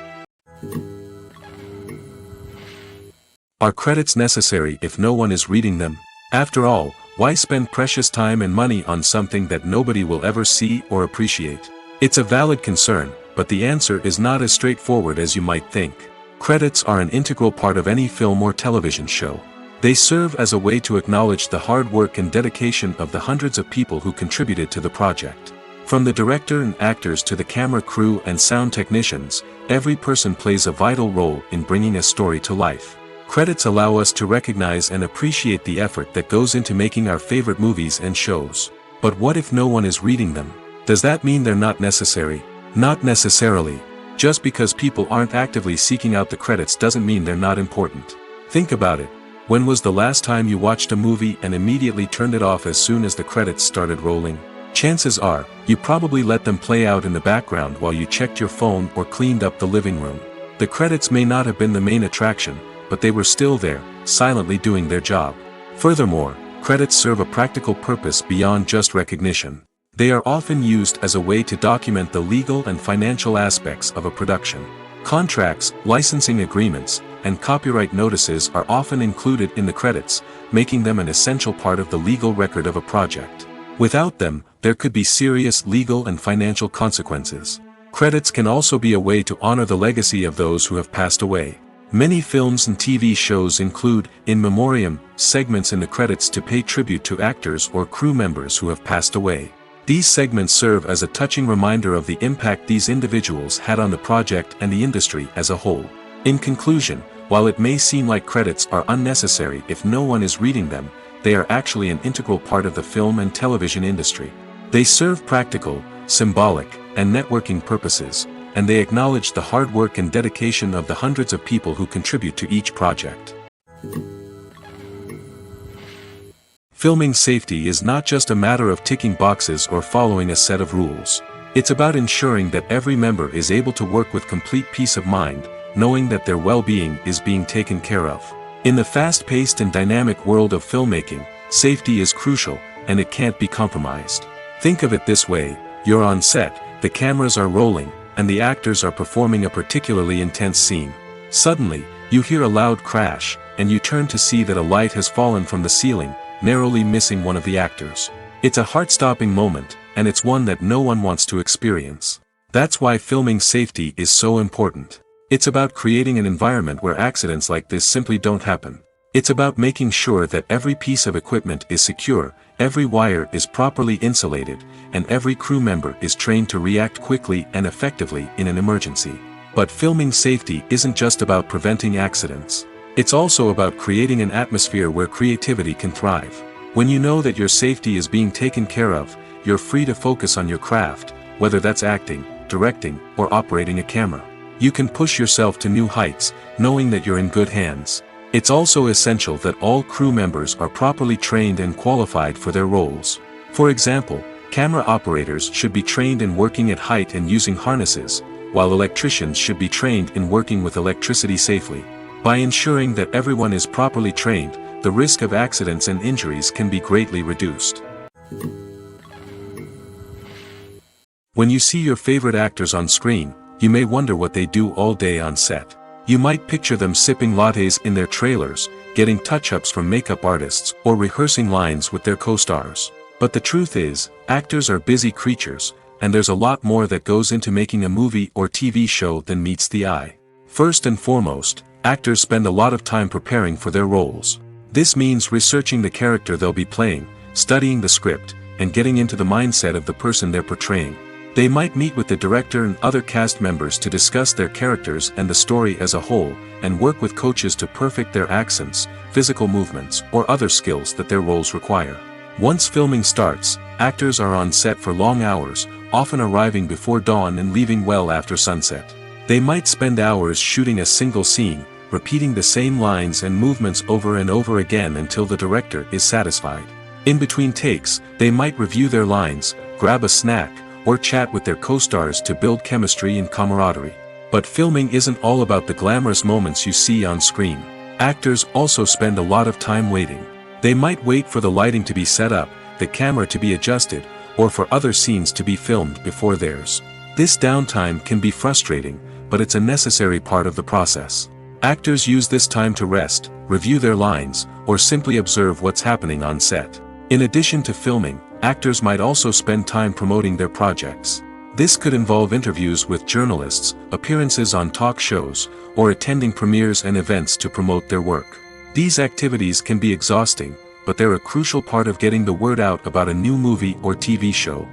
Are credits necessary if no one is reading them? After all, why spend precious time and money on something that nobody will ever see or appreciate? It's a valid concern, but the answer is not as straightforward as you might think. Credits are an integral part of any film or television show. They serve as a way to acknowledge the hard work and dedication of the hundreds of people who contributed to the project. From the director and actors to the camera crew and sound technicians, every person plays a vital role in bringing a story to life. Credits allow us to recognize and appreciate the effort that goes into making our favorite movies and shows. But what if no one is reading them? Does that mean they're not necessary? Not necessarily. Just because people aren't actively seeking out the credits doesn't mean they're not important. Think about it. When was the last time you watched a movie and immediately turned it off as soon as the credits started rolling? Chances are, you probably let them play out in the background while you checked your phone or cleaned up the living room. The credits may not have been the main attraction, but they were still there, silently doing their job. Furthermore, credits serve a practical purpose beyond just recognition. They are often used as a way to document the legal and financial aspects of a production. Contracts, licensing agreements, and copyright notices are often included in the credits, making them an essential part of the legal record of a project. Without them, there could be serious legal and financial consequences. Credits can also be a way to honor the legacy of those who have passed away. Many films and TV shows include, in memoriam, segments in the credits to pay tribute to actors or crew members who have passed away. These segments serve as a touching reminder of the impact these individuals had on the project and the industry as a whole. In conclusion, While it may seem like credits are unnecessary if no one is reading them, they are actually an integral part of the film and television industry. They serve practical, symbolic, and networking purposes, and they acknowledge the hard work and dedication of the hundreds of people who contribute to each project. Filming safety is not just a matter of ticking boxes or following a set of rules. It's about ensuring that every member is able to work with complete peace of mind, knowing that their well-being is being taken care of. In the fast-paced and dynamic world of filmmaking, safety is crucial, and it can't be compromised. Think of it this way: you're on set, the cameras are rolling, and the actors are performing a particularly intense scene. Suddenly, you hear a loud crash, and you turn to see that a light has fallen from the ceiling, narrowly missing one of the actors. It's a heart-stopping moment, and it's one that no one wants to experience. That's why filming safety is so important. It's about creating an environment where accidents like this simply don't happen. It's about making sure that every piece of equipment is secure, every wire is properly insulated, and every crew member is trained to react quickly and effectively in an emergency. But filming safety isn't just about preventing accidents. It's also about creating an atmosphere where creativity can thrive. When you know that your safety is being taken care of, you're free to focus on your craft, whether that's acting, directing, or operating a camera. You can push yourself to new heights, knowing that you're in good hands. It's also essential that all crew members are properly trained and qualified for their roles. For example, camera operators should be trained in working at height and using harnesses, while electricians should be trained in working with electricity safely. By ensuring that everyone is properly trained, the risk of accidents and injuries can be greatly reduced. When you see your favorite actors on screen, you may wonder what they do all day on set. You might picture them sipping lattes in their trailers, getting touch-ups from makeup artists, or rehearsing lines with their co-stars. But the truth is, actors are busy creatures, and there's a lot more that goes into making a movie or TV show than meets the eye. First and foremost, actors spend a lot of time preparing for their roles. This means researching the character they'll be playing, studying the script, and getting into the mindset of the person they're portraying. They might meet with the director and other cast members to discuss their characters and the story as a whole, and work with coaches to perfect their accents, physical movements, or other skills that their roles require. Once filming starts, actors are on set for long hours, often arriving before dawn and leaving well after sunset. They might spend hours shooting a single scene, repeating the same lines and movements over and over again until the director is satisfied. In between takes, they might review their lines, grab a snack, or chat with their co-stars to build chemistry and camaraderie. But filming isn't all about the glamorous moments you see on screen. Actors also spend a lot of time waiting. They might wait for the lighting to be set up, the camera to be adjusted, or for other scenes to be filmed before theirs. This downtime can be frustrating, but it's a necessary part of the process. Actors use this time to rest, review their lines, or simply observe what's happening on set. In addition to filming, actors might also spend time promoting their projects. This could involve interviews with journalists, appearances on talk shows, or attending premieres and events to promote their work. These activities can be exhausting, but they're a crucial part of getting the word out about a new movie or TV show.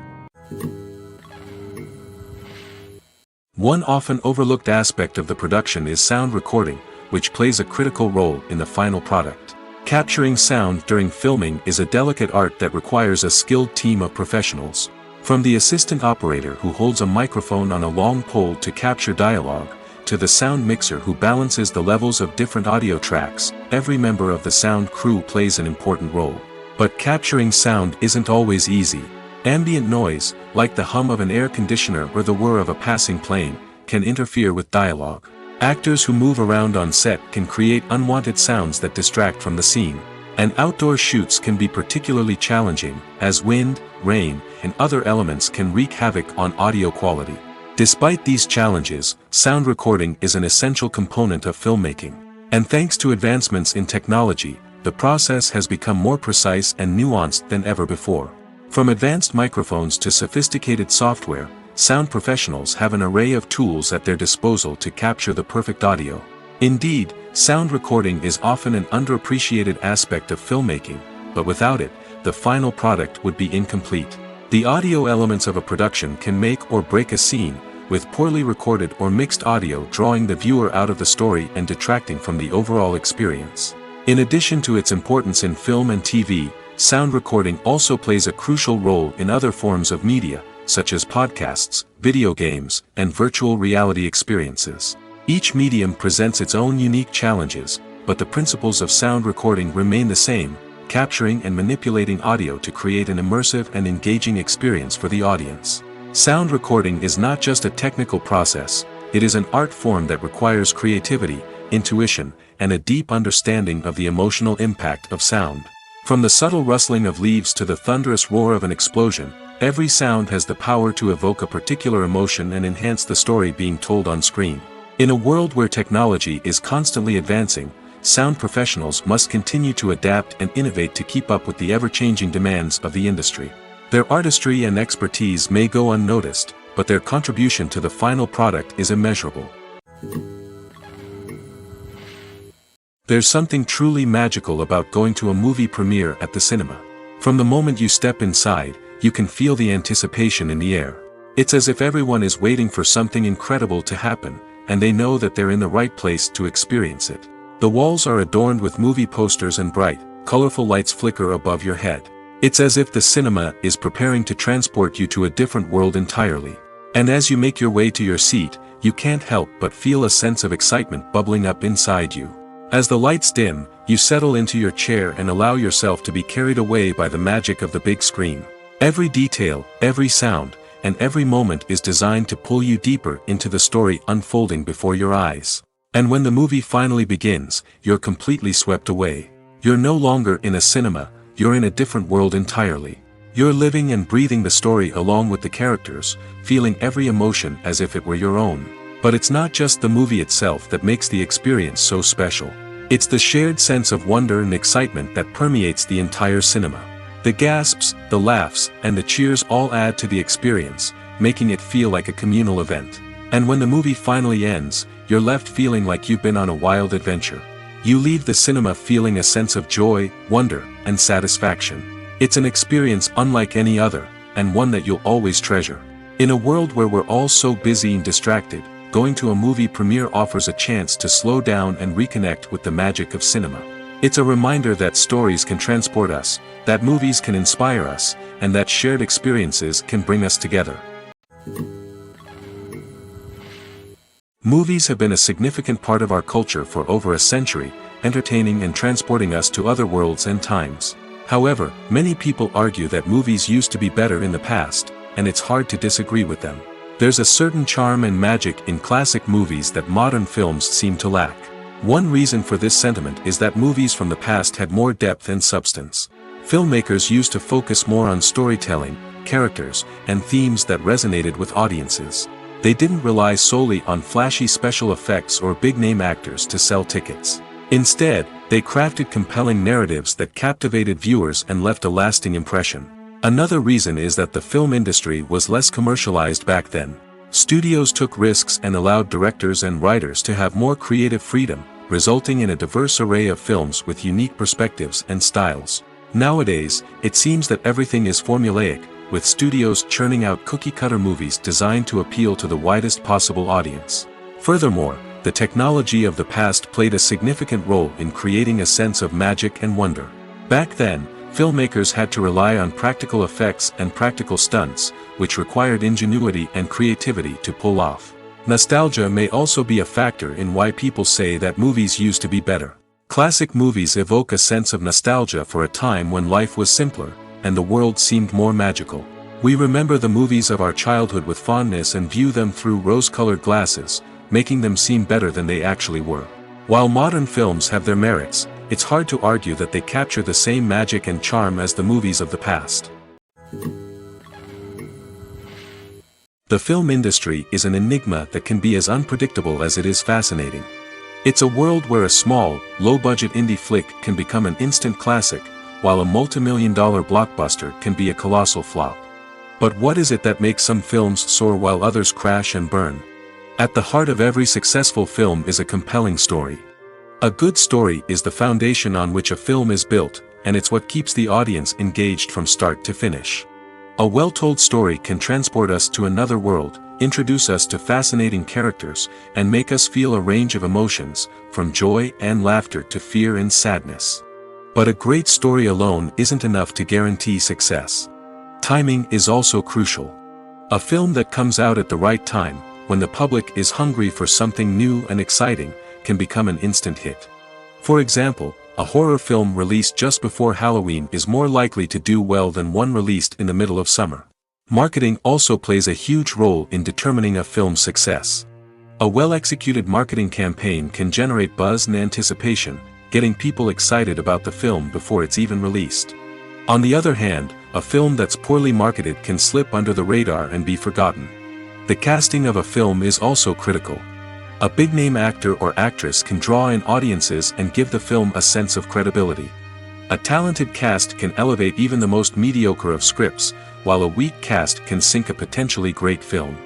One often overlooked aspect of the production is sound recording, which plays a critical role in the final product. Capturing sound during filming is a delicate art that requires a skilled team of professionals. From the assistant operator who holds a microphone on a long pole to capture dialogue, to the sound mixer who balances the levels of different audio tracks, every member of the sound crew plays an important role. But capturing sound isn't always easy. Ambient noise, like the hum of an air conditioner or the whir of a passing plane, can interfere with dialogue. Actors who move around on set can create unwanted sounds that distract from the scene. And outdoor shoots can be particularly challenging, as wind, rain, and other elements can wreak havoc on audio quality. Despite these challenges, sound recording is an essential component of filmmaking. And thanks to advancements in technology, the process has become more precise and nuanced than ever before. From advanced microphones to sophisticated software, sound professionals have an array of tools at their disposal to capture the perfect audio. Indeed, sound recording is often an underappreciated aspect of filmmaking, but without it, the final product would be incomplete. The audio elements of a production can make or break a scene, with poorly recorded or mixed audio drawing the viewer out of the story and detracting from the overall experience. In addition to its importance in film and TV, sound recording also plays a crucial role in other forms of media, such as podcasts, video games, and virtual reality experiences. Each medium presents its own unique challenges, but the principles of sound recording remain the same, capturing and manipulating audio to create an immersive and engaging experience for the audience. Sound recording is not just a technical process, it is an art form that requires creativity, intuition, and a deep understanding of the emotional impact of sound. From the subtle rustling of leaves to the thunderous roar of an explosion, every sound has the power to evoke a particular emotion and enhance the story being told on screen. In a world where technology is constantly advancing, sound professionals must continue to adapt and innovate to keep up with the ever-changing demands of the industry. Their artistry and expertise may go unnoticed, but their contribution to the final product is immeasurable. There's something truly magical about going to a movie premiere at the cinema. From the moment you step inside, you can feel the anticipation in the air. It's as if everyone is waiting for something incredible to happen, and they know that they're in the right place to experience it. The walls are adorned with movie posters and bright, colorful lights flicker above your head. It's as if the cinema is preparing to transport you to a different world entirely. And as you make your way to your seat, you can't help but feel a sense of excitement bubbling up inside you. As the lights dim, you settle into your chair and allow yourself to be carried away by the magic of the big screen. Every detail, every sound, and every moment is designed to pull you deeper into the story unfolding before your eyes. And when the movie finally begins, you're completely swept away. You're no longer in a cinema, you're in a different world entirely. You're living and breathing the story along with the characters, feeling every emotion as if it were your own. But it's not just the movie itself that makes the experience so special. It's the shared sense of wonder and excitement that permeates the entire cinema. The gasps, the laughs, and the cheers all add to the experience, making it feel like a communal event. And when the movie finally ends, you're left feeling like you've been on a wild adventure. You leave the cinema feeling a sense of joy, wonder, and satisfaction. It's an experience unlike any other, and one that you'll always treasure. In a world where we're all so busy and distracted, going to a movie premiere offers a chance to slow down and reconnect with the magic of cinema. It's a reminder that stories can transport us, that movies can inspire us, and that shared experiences can bring us together. Movies have been a significant part of our culture for over a century, entertaining and transporting us to other worlds and times. However, many people argue that movies used to be better in the past, and it's hard to disagree with them. There's a certain charm and magic in classic movies that modern films seem to lack. One reason for this sentiment is that movies from the past had more depth and substance. Filmmakers used to focus more on storytelling, characters, and themes that resonated with audiences. They didn't rely solely on flashy special effects or big-name actors to sell tickets. Instead, they crafted compelling narratives that captivated viewers and left a lasting impression. Another reason is that the film industry was less commercialized back then. Studios took risks and allowed directors and writers to have more creative freedom, resulting in a diverse array of films with unique perspectives and styles. Nowadays, it seems that everything is formulaic, with studios churning out cookie-cutter movies designed to appeal to the widest possible audience. Furthermore, the technology of the past played a significant role in creating a sense of magic and wonder. Back then, filmmakers had to rely on practical effects and practical stunts, which required ingenuity and creativity to pull off. Nostalgia may also be a factor in why people say that movies used to be better. Classic movies evoke a sense of nostalgia for a time when life was simpler, and the world seemed more magical. We remember the movies of our childhood with fondness and view them through rose-colored glasses, making them seem better than they actually were. While modern films have their merits, it's hard to argue that they capture the same magic and charm as the movies of the past. The film industry is an enigma that can be as unpredictable as it is fascinating. It's a world where a small, low-budget indie flick can become an instant classic, while a multi-million-dollar blockbuster can be a colossal flop. But what is it that makes some films soar while others crash and burn? At the heart of every successful film is a compelling story. A good story is the foundation on which a film is built, and it's what keeps the audience engaged from start to finish. A well-told story can transport us to another world, introduce us to fascinating characters, and make us feel a range of emotions, from joy and laughter to fear and sadness. But a great story alone isn't enough to guarantee success. Timing is also crucial. A film that comes out at the right time, when the public is hungry for something new and exciting, can become an instant hit. For example, a horror film released just before Halloween is more likely to do well than one released in the middle of summer. Marketing also plays a huge role in determining a film's success. A well-executed marketing campaign can generate buzz and anticipation, getting people excited about the film before it's even released. On the other hand, a film that's poorly marketed can slip under the radar and be forgotten. The casting of a film is also critical. A big-name actor or actress can draw in audiences and give the film a sense of credibility. A talented cast can elevate even the most mediocre of scripts, while a weak cast can sink a potentially great film.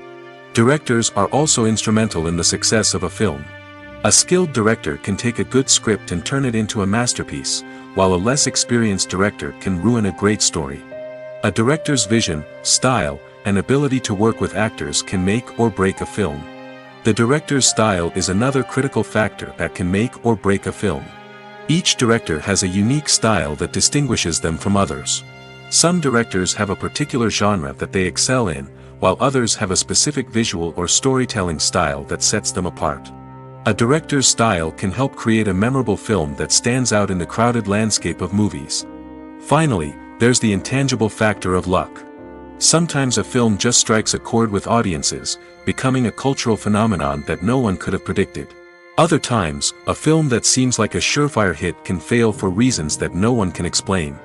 Directors are also instrumental in the success of a film. A skilled director can take a good script and turn it into a masterpiece, while a less experienced director can ruin a great story. A director's vision, style, and ability to work with actors can make or break a film. The director's style is another critical factor that can make or break a film. Each director has a unique style that distinguishes them from others. Some directors have a particular genre that they excel in, while others have a specific visual or storytelling style that sets them apart. A director's style can help create a memorable film that stands out in the crowded landscape of movies. Finally, there's the intangible factor of luck. Sometimes a film just strikes a chord with audiences, becoming a cultural phenomenon that no one could have predicted. Other times, a film that seems like a surefire hit can fail for reasons that no one can explain.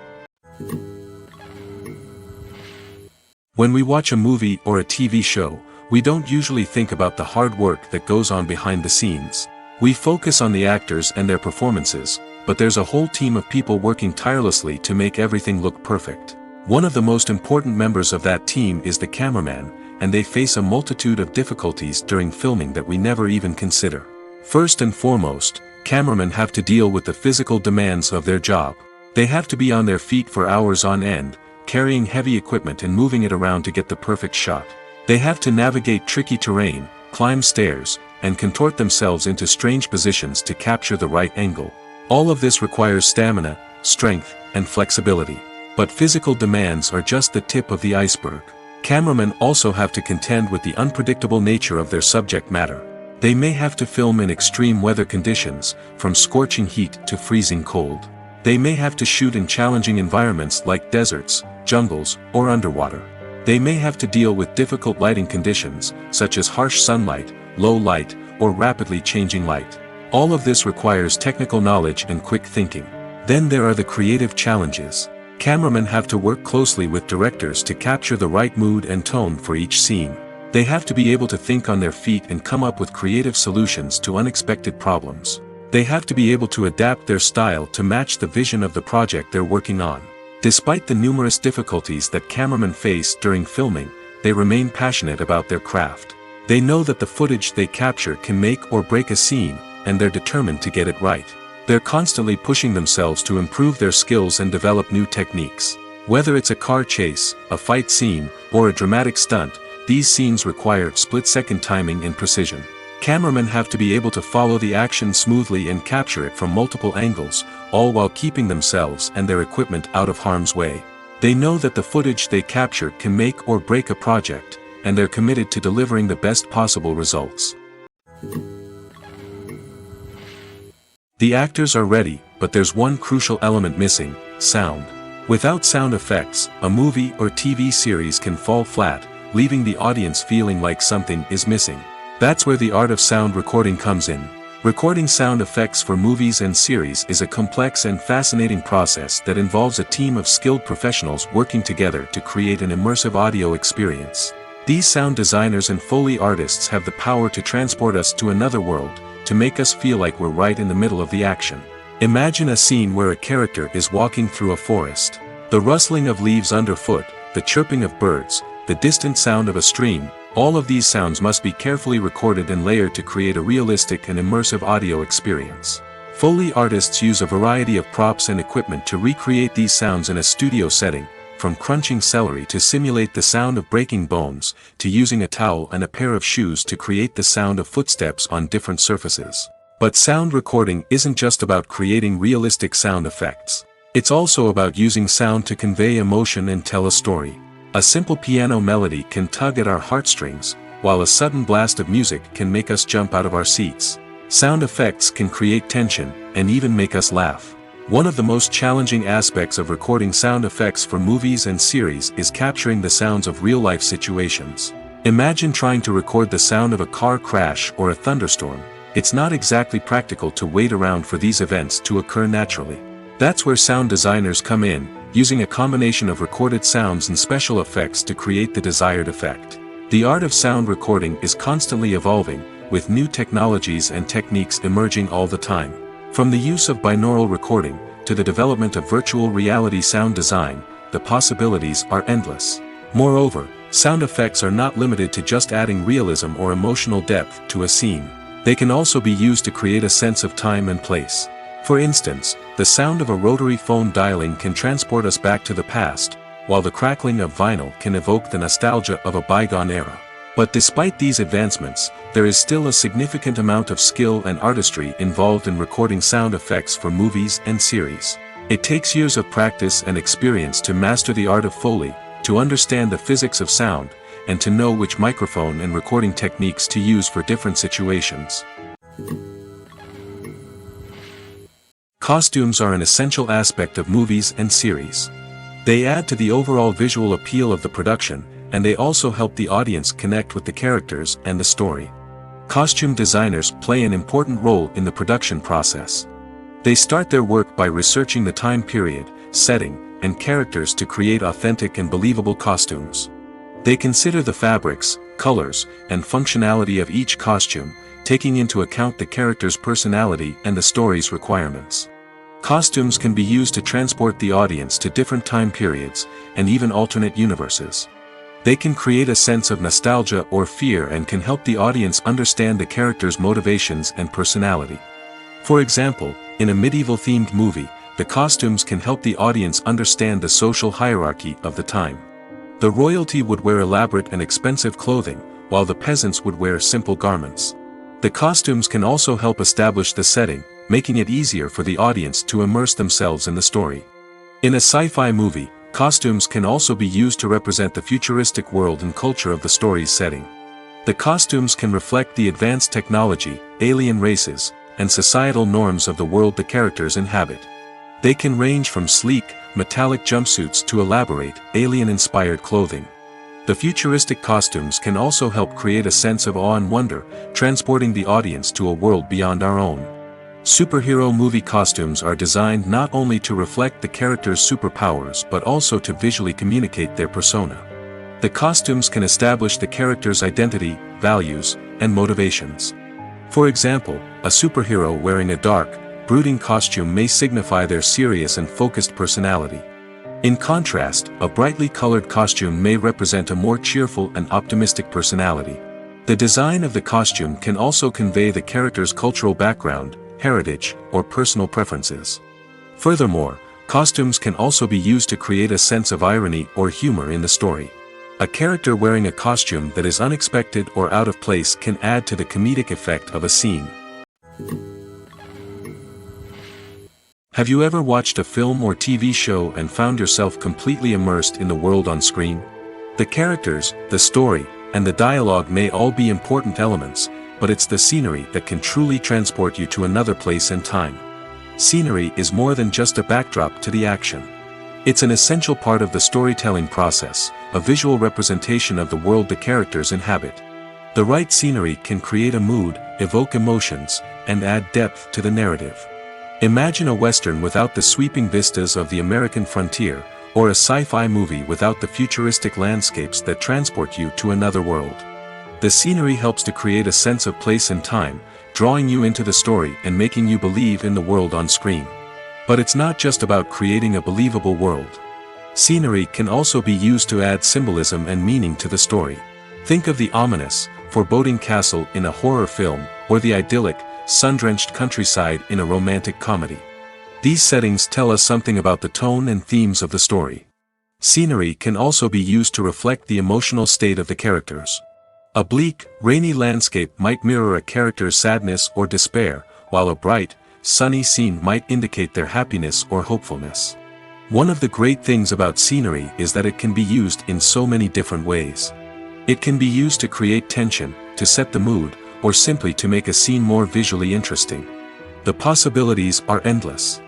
When we watch a movie or a TV show, we don't usually think about the hard work that goes on behind the scenes. We focus on the actors and their performances, but there's a whole team of people working tirelessly to make everything look perfect. One of the most important members of that team is the cameraman, and they face a multitude of difficulties during filming that we never even consider. First and foremost, cameramen have to deal with the physical demands of their job. They have to be on their feet for hours on end, carrying heavy equipment and moving it around to get the perfect shot. They have to navigate tricky terrain, climb stairs, and contort themselves into strange positions to capture the right angle. All of this requires stamina, strength, and flexibility. But physical demands are just the tip of the iceberg. Cameramen also have to contend with the unpredictable nature of their subject matter. They may have to film in extreme weather conditions, from scorching heat to freezing cold. They may have to shoot in challenging environments like deserts, jungles, or underwater. They may have to deal with difficult lighting conditions, such as harsh sunlight, low light, or rapidly changing light. All of this requires technical knowledge and quick thinking. Then there are the creative challenges. Cameramen have to work closely with directors to capture the right mood and tone for each scene. They have to be able to think on their feet and come up with creative solutions to unexpected problems. They have to be able to adapt their style to match the vision of the project they're working on. Despite the numerous difficulties that cameramen face during filming, they remain passionate about their craft. They know that the footage they capture can make or break a scene, and they're determined to get it right. They're constantly pushing themselves to improve their skills and develop new techniques. Whether it's a car chase, a fight scene, or a dramatic stunt, these scenes require split-second timing and precision. Cameramen have to be able to follow the action smoothly and capture it from multiple angles, all while keeping themselves and their equipment out of harm's way. They know that the footage they capture can make or break a project, and they're committed to delivering the best possible results. The actors are ready, but there's one crucial element missing: sound. Without sound effects, a movie or TV series can fall flat, leaving the audience feeling like something is missing. That's where the art of sound recording comes in. Recording sound effects for movies and series is a complex and fascinating process that involves a team of skilled professionals working together to create an immersive audio experience. These sound designers and Foley artists have the power to transport us to another world, to make us feel like we're right in the middle of the action. Imagine a scene where a character is walking through a forest. The rustling of leaves underfoot, the chirping of birds, the distant sound of a stream, all of these sounds must be carefully recorded and layered to create a realistic and immersive audio experience. Foley artists use a variety of props and equipment to recreate these sounds in a studio setting, from crunching celery to simulate the sound of breaking bones, to using a towel and a pair of shoes to create the sound of footsteps on different surfaces. But sound recording isn't just about creating realistic sound effects. It's also about using sound to convey emotion and tell a story. A simple piano melody can tug at our heartstrings, while a sudden blast of music can make us jump out of our seats. Sound effects can create tension, and even make us laugh. One of the most challenging aspects of recording sound effects for movies and series is capturing the sounds of real-life situations. Imagine trying to record the sound of a car crash or a thunderstorm. It's not exactly practical to wait around for these events to occur naturally. That's where sound designers come in, using a combination of recorded sounds and special effects to create the desired effect. The art of sound recording is constantly evolving, with new technologies and techniques emerging all the time. From the use of binaural recording, to the development of virtual reality sound design, the possibilities are endless. Moreover, sound effects are not limited to just adding realism or emotional depth to a scene. They can also be used to create a sense of time and place. For instance, the sound of a rotary phone dialing can transport us back to the past, while the crackling of vinyl can evoke the nostalgia of a bygone era. But despite these advancements, there is still a significant amount of skill and artistry involved in recording sound effects for movies and series. It takes years of practice and experience to master the art of Foley, to understand the physics of sound, and to know which microphone and recording techniques to use for different situations. Costumes are an essential aspect of movies and series. They add to the overall visual appeal of the production, and they also help the audience connect with the characters and the story. Costume designers play an important role in the production process. They start their work by researching the time period, setting, and characters to create authentic and believable costumes. They consider the fabrics, colors, and functionality of each costume, taking into account the character's personality and the story's requirements. Costumes can be used to transport the audience to different time periods, and even alternate universes. They can create a sense of nostalgia or fear and can help the audience understand the character's motivations and personality. For example, in a medieval-themed movie, the costumes can help the audience understand the social hierarchy of the time. The royalty would wear elaborate and expensive clothing, while the peasants would wear simple garments. The costumes can also help establish the setting, making it easier for the audience to immerse themselves in the story. In a sci-fi movie, costumes can also be used to represent the futuristic world and culture of the story's setting. The costumes can reflect the advanced technology, alien races, and societal norms of the world the characters inhabit. They can range from sleek, metallic jumpsuits to elaborate, alien-inspired clothing. The futuristic costumes can also help create a sense of awe and wonder, transporting the audience to a world beyond our own. Superhero movie costumes are designed not only to reflect the character's superpowers but also to visually communicate their persona. The costumes can establish the character's identity, values, and motivations. For example, a superhero wearing a dark, brooding costume may signify their serious and focused personality. In contrast, a brightly colored costume may represent a more cheerful and optimistic personality. The design of the costume can also convey the character's cultural background, heritage, or personal preferences. Furthermore, costumes can also be used to create a sense of irony or humor in the story. A character wearing a costume that is unexpected or out of place can add to the comedic effect of a scene. Have you ever watched a film or TV show and found yourself completely immersed in the world on screen? The characters, the story, and the dialogue may all be important elements, but it's the scenery that can truly transport you to another place and time. Scenery is more than just a backdrop to the action. It's an essential part of the storytelling process, a visual representation of the world the characters inhabit. The right scenery can create a mood, evoke emotions, and add depth to the narrative. Imagine a Western without the sweeping vistas of the American frontier, or a sci-fi movie without the futuristic landscapes that transport you to another world. The scenery helps to create a sense of place and time, drawing you into the story and making you believe in the world on screen. But it's not just about creating a believable world. Scenery can also be used to add symbolism and meaning to the story. Think of the ominous, foreboding castle in a horror film, or the idyllic, sun-drenched countryside in a romantic comedy. These settings tell us something about the tone and themes of the story. Scenery can also be used to reflect the emotional state of the characters. A bleak, rainy landscape might mirror a character's sadness or despair, while a bright, sunny scene might indicate their happiness or hopefulness. One of the great things about scenery is that it can be used in so many different ways. It can be used to create tension, to set the mood, or simply to make a scene more visually interesting. The possibilities are endless.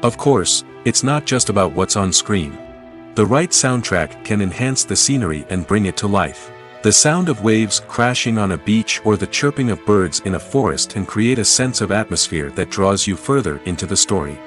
Of course, it's not just about what's on screen. The right soundtrack can enhance the scenery and bring it to life. The sound of waves crashing on a beach or the chirping of birds in a forest can create a sense of atmosphere that draws you further into the story.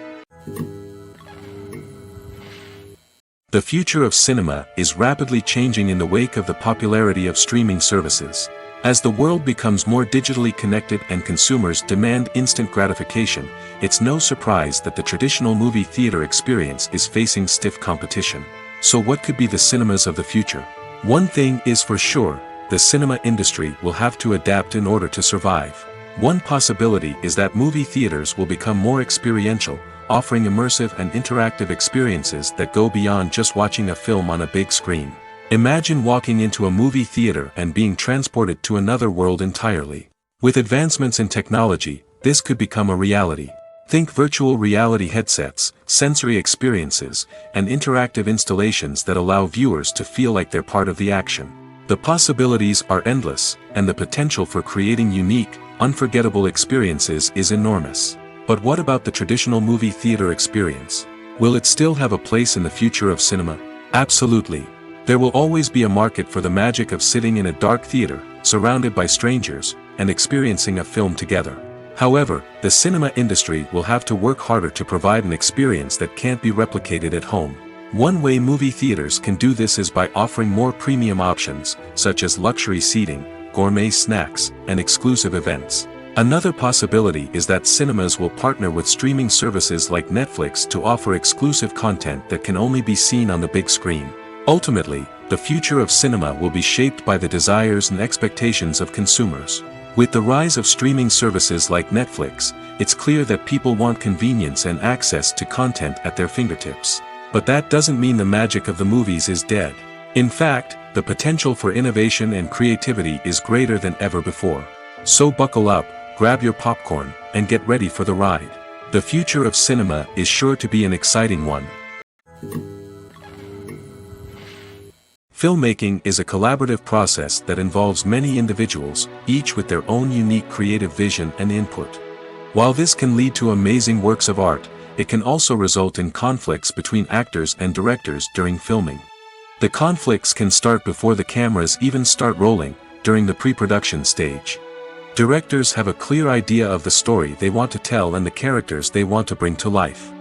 The future of cinema is rapidly changing in the wake of the popularity of streaming services. As the world becomes more digitally connected and consumers demand instant gratification, it's no surprise that the traditional movie theater experience is facing stiff competition. So what could be the cinemas of the future? One thing is for sure, the cinema industry will have to adapt in order to survive. One possibility is that movie theaters will become more experiential, offering immersive and interactive experiences that go beyond just watching a film on a big screen. Imagine walking into a movie theater and being transported to another world entirely. With advancements in technology, this could become a reality. Think virtual reality headsets, sensory experiences, and interactive installations that allow viewers to feel like they're part of the action. The possibilities are endless, and the potential for creating unique, unforgettable experiences is enormous. But what about the traditional movie theater experience? Will it still have a place in the future of cinema? Absolutely. There will always be a market for the magic of sitting in a dark theater, surrounded by strangers, and experiencing a film together. However, the cinema industry will have to work harder to provide an experience that can't be replicated at home. One way movie theaters can do this is by offering more premium options, such as luxury seating, gourmet snacks, and exclusive events. Another possibility is that cinemas will partner with streaming services like Netflix to offer exclusive content that can only be seen on the big screen. Ultimately, the future of cinema will be shaped by the desires and expectations of consumers. With the rise of streaming services like Netflix, it's clear that people want convenience and access to content at their fingertips. But that doesn't mean the magic of the movies is dead. In fact, the potential for innovation and creativity is greater than ever before. So buckle up, grab your popcorn, and get ready for the ride. The future of cinema is sure to be an exciting one. Filmmaking is a collaborative process that involves many individuals, each with their own unique creative vision and input. While this can lead to amazing works of art, it can also result in conflicts between actors and directors during filming. The conflicts can start before the cameras even start rolling, during the pre-production stage. Directors have a clear idea of the story they want to tell and the characters they want to bring to life.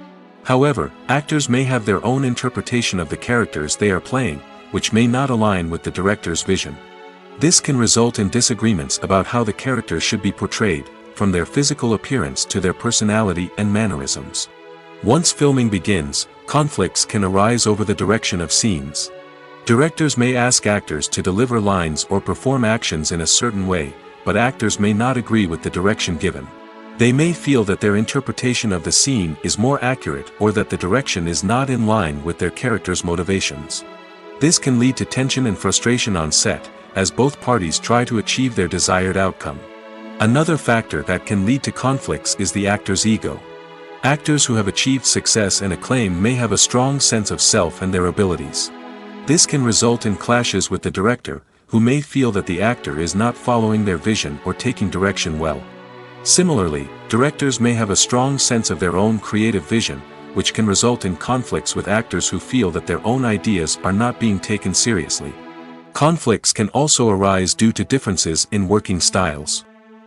However, actors may have their own interpretation of the characters they are playing, which may not align with the director's vision. This can result in disagreements about how the characters should be portrayed, from their physical appearance to their personality and mannerisms. Once filming begins, conflicts can arise over the direction of scenes. Directors may ask actors to deliver lines or perform actions in a certain way, but actors may not agree with the direction given. They may feel that their interpretation of the scene is more accurate or that the direction is not in line with their character's motivations. This can lead to tension and frustration on set, as both parties try to achieve their desired outcome. Another factor that can lead to conflicts is the actor's ego. Actors who have achieved success and acclaim may have a strong sense of self and their abilities. This can result in clashes with the director, who may feel that the actor is not following their vision or taking direction well. Similarly, directors may have a strong sense of their own creative vision, which can result in conflicts with actors who feel that their own ideas are not being taken seriously. Conflicts can also arise due to differences in working styles.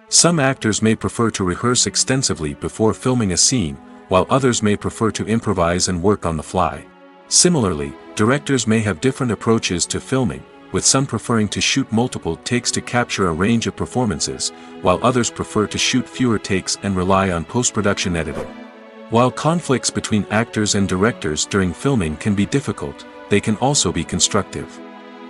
Some actors may prefer to rehearse extensively before filming a scene, while others may prefer to improvise and work on the fly. Similarly, directors may have different approaches to filming, with some preferring to shoot multiple takes to capture a range of performances, while others prefer to shoot fewer takes and rely on post-production editing. While conflicts between actors and directors during filming can be difficult, they can also be constructive.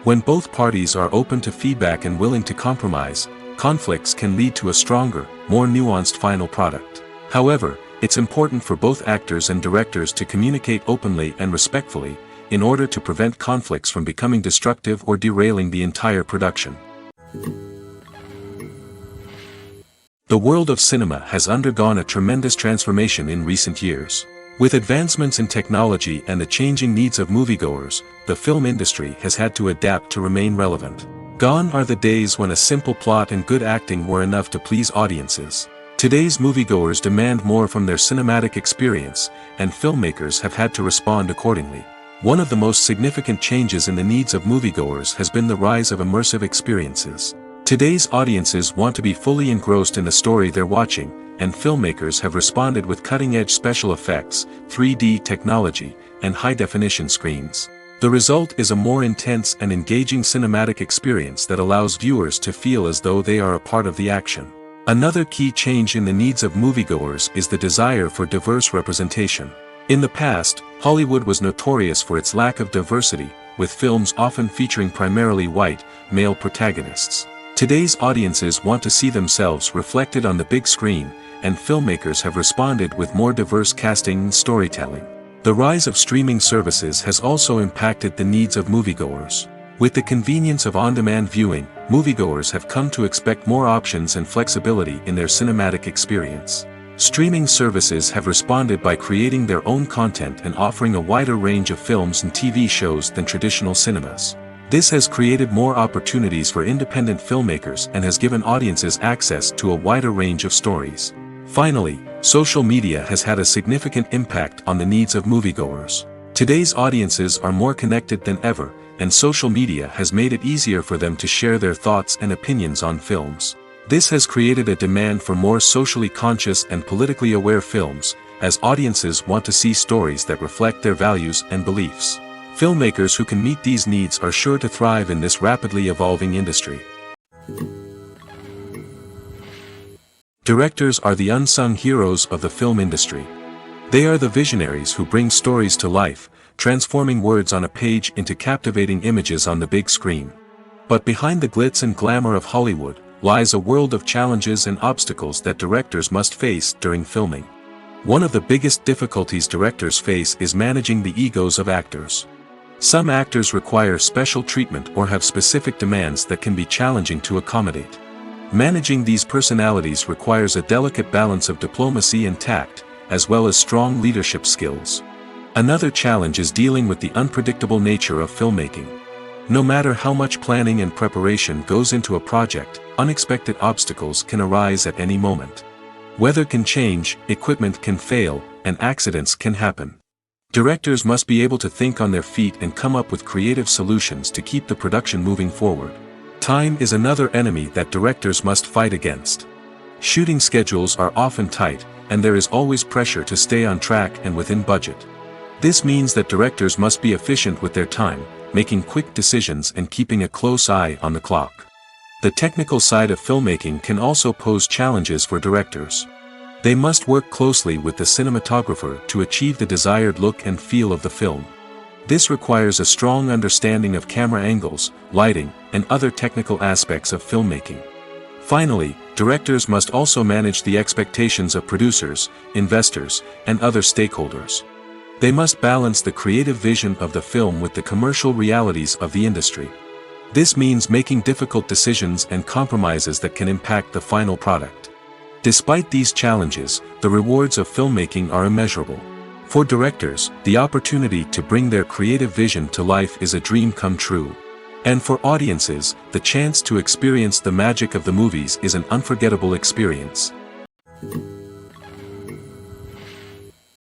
When both parties are open to feedback and willing to compromise, conflicts can lead to a stronger, more nuanced final product. However, it's important for both actors and directors to communicate openly and respectfully, in order to prevent conflicts from becoming destructive or derailing the entire production. The world of cinema has undergone a tremendous transformation in recent years. With advancements in technology and the changing needs of moviegoers, the film industry has had to adapt to remain relevant. Gone are the days when a simple plot and good acting were enough to please audiences. Today's moviegoers demand more from their cinematic experience, and filmmakers have had to respond accordingly. One of the most significant changes in the needs of moviegoers has been the rise of immersive experiences. Today's audiences want to be fully engrossed in the story they're watching, and filmmakers have responded with cutting-edge special effects, 3D technology, and high-definition screens. The result is a more intense and engaging cinematic experience that allows viewers to feel as though they are a part of the action. Another key change in the needs of moviegoers is the desire for diverse representation. In the past, Hollywood was notorious for its lack of diversity, with films often featuring primarily white, male protagonists. Today's audiences want to see themselves reflected on the big screen, and filmmakers have responded with more diverse casting and storytelling. The rise of streaming services has also impacted the needs of moviegoers. With the convenience of on-demand viewing, moviegoers have come to expect more options and flexibility in their cinematic experience. Streaming services have responded by creating their own content and offering a wider range of films and TV shows than traditional cinemas. This has created more opportunities for independent filmmakers and has given audiences access to a wider range of stories. Finally, social media has had a significant impact on the needs of moviegoers. Today's audiences are more connected than ever, and social media has made it easier for them to share their thoughts and opinions on films. This has created a demand for more socially conscious and politically aware films, as audiences want to see stories that reflect their values and beliefs. Filmmakers who can meet these needs are sure to thrive in this rapidly evolving industry. Directors are the unsung heroes of the film industry. They are the visionaries who bring stories to life, transforming words on a page into captivating images on the big screen. But behind the glitz and glamour of Hollywood lies a world of challenges and obstacles that directors must face during filming. One of the biggest difficulties directors face is managing the egos of actors. Some actors require special treatment or have specific demands that can be challenging to accommodate. Managing these personalities requires a delicate balance of diplomacy and tact, as well as strong leadership skills. Another challenge is dealing with the unpredictable nature of filmmaking. No matter how much planning and preparation goes into a project, unexpected obstacles can arise at any moment. Weather can change, equipment can fail, and accidents can happen. Directors must be able to think on their feet and come up with creative solutions to keep the production moving forward. Time is another enemy that directors must fight against. Shooting schedules are often tight, and there is always pressure to stay on track and within budget. This means that directors must be efficient with their time, making quick decisions and keeping a close eye on the clock. The technical side of filmmaking can also pose challenges for directors. They must work closely with the cinematographer to achieve the desired look and feel of the film. This requires a strong understanding of camera angles, lighting, and other technical aspects of filmmaking. Finally, directors must also manage the expectations of producers, investors, and other stakeholders. They must balance the creative vision of the film with the commercial realities of the industry. This means making difficult decisions and compromises that can impact the final product. Despite these challenges, the rewards of filmmaking are immeasurable. For directors, the opportunity to bring their creative vision to life is a dream come true. And for audiences, the chance to experience the magic of the movies is an unforgettable experience.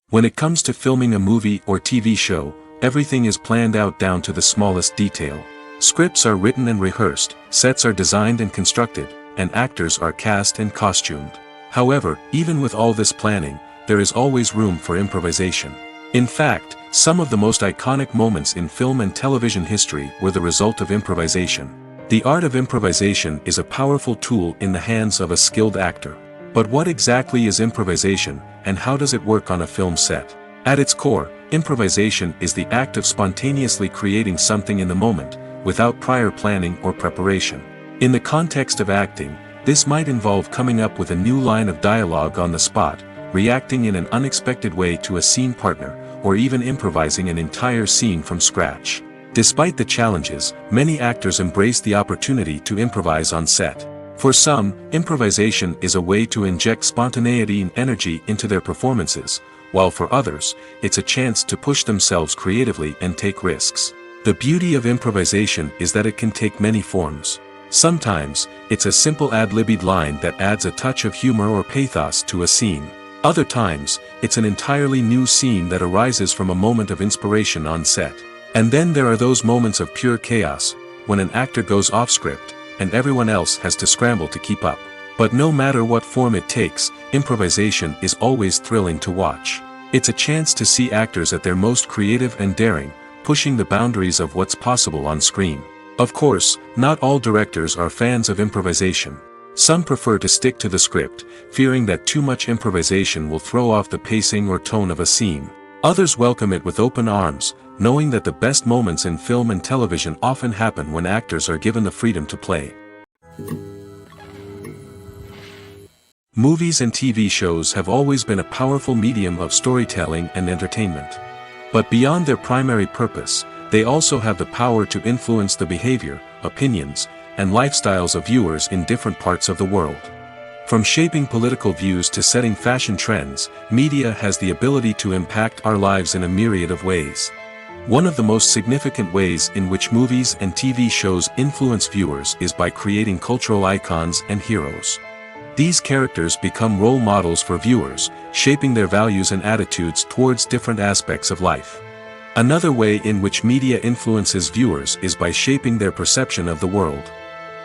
When it comes to filming a movie or TV show, everything is planned out down to the smallest detail. Scripts are written and rehearsed, sets are designed and constructed, and actors are cast and costumed. However, even with all this planning, there is always room for improvisation. In fact, some of the most iconic moments in film and television history were the result of improvisation. The art of improvisation is a powerful tool in the hands of a skilled actor. But what exactly is improvisation, and how does it work on a film set? At its core, improvisation is the act of spontaneously creating something in the moment, without prior planning or preparation. In the context of acting, this might involve coming up with a new line of dialogue on the spot, reacting in an unexpected way to a scene partner, or even improvising an entire scene from scratch. Despite the challenges, many actors embrace the opportunity to improvise on set. For some, improvisation is a way to inject spontaneity and energy into their performances, while for others, it's a chance to push themselves creatively and take risks. The beauty of improvisation is that it can take many forms. Sometimes, it's a simple ad-libbed line that adds a touch of humor or pathos to a scene. Other times, it's an entirely new scene that arises from a moment of inspiration on set. And then there are those moments of pure chaos, when an actor goes off script, and everyone else has to scramble to keep up. But no matter what form it takes, improvisation is always thrilling to watch. It's a chance to see actors at their most creative and daring, pushing the boundaries of what's possible on screen. Of course, not all directors are fans of improvisation. Some prefer to stick to the script, fearing that too much improvisation will throw off the pacing or tone of a scene. Others welcome it with open arms, knowing that the best moments in film and television often happen when actors are given the freedom to play. Movies and TV shows have always been a powerful medium of storytelling and entertainment. But beyond their primary purpose, they also have the power to influence the behavior, opinions, and lifestyles of viewers in different parts of the world. From shaping political views to setting fashion trends, media has the ability to impact our lives in a myriad of ways. One of the most significant ways in which movies and TV shows influence viewers is by creating cultural icons and heroes. These characters become role models for viewers, shaping their values and attitudes towards different aspects of life. Another way in which media influences viewers is by shaping their perception of the world.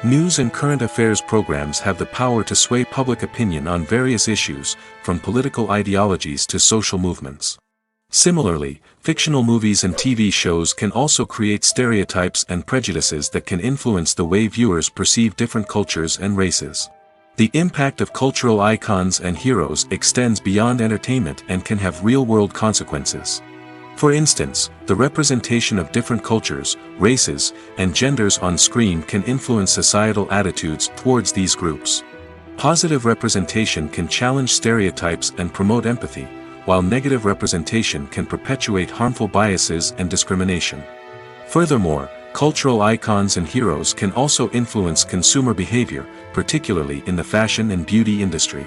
News and current affairs programs have the power to sway public opinion on various issues, from political ideologies to social movements. Similarly, fictional movies and TV shows can also create stereotypes and prejudices that can influence the way viewers perceive different cultures and races. The impact of cultural icons and heroes extends beyond entertainment and can have real-world consequences. For instance, the representation of different cultures, races, and genders on screen can influence societal attitudes towards these groups. Positive representation can challenge stereotypes and promote empathy, while negative representation can perpetuate harmful biases and discrimination. Furthermore, cultural icons and heroes can also influence consumer behavior, particularly in the fashion and beauty industry.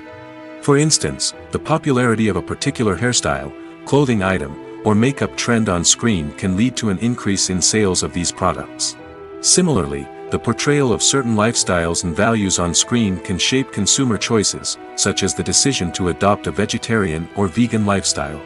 For instance, the popularity of a particular hairstyle, clothing item, or makeup trend on screen can lead to an increase in sales of these products. Similarly, the portrayal of certain lifestyles and values on screen can shape consumer choices, such as the decision to adopt a vegetarian or vegan lifestyle.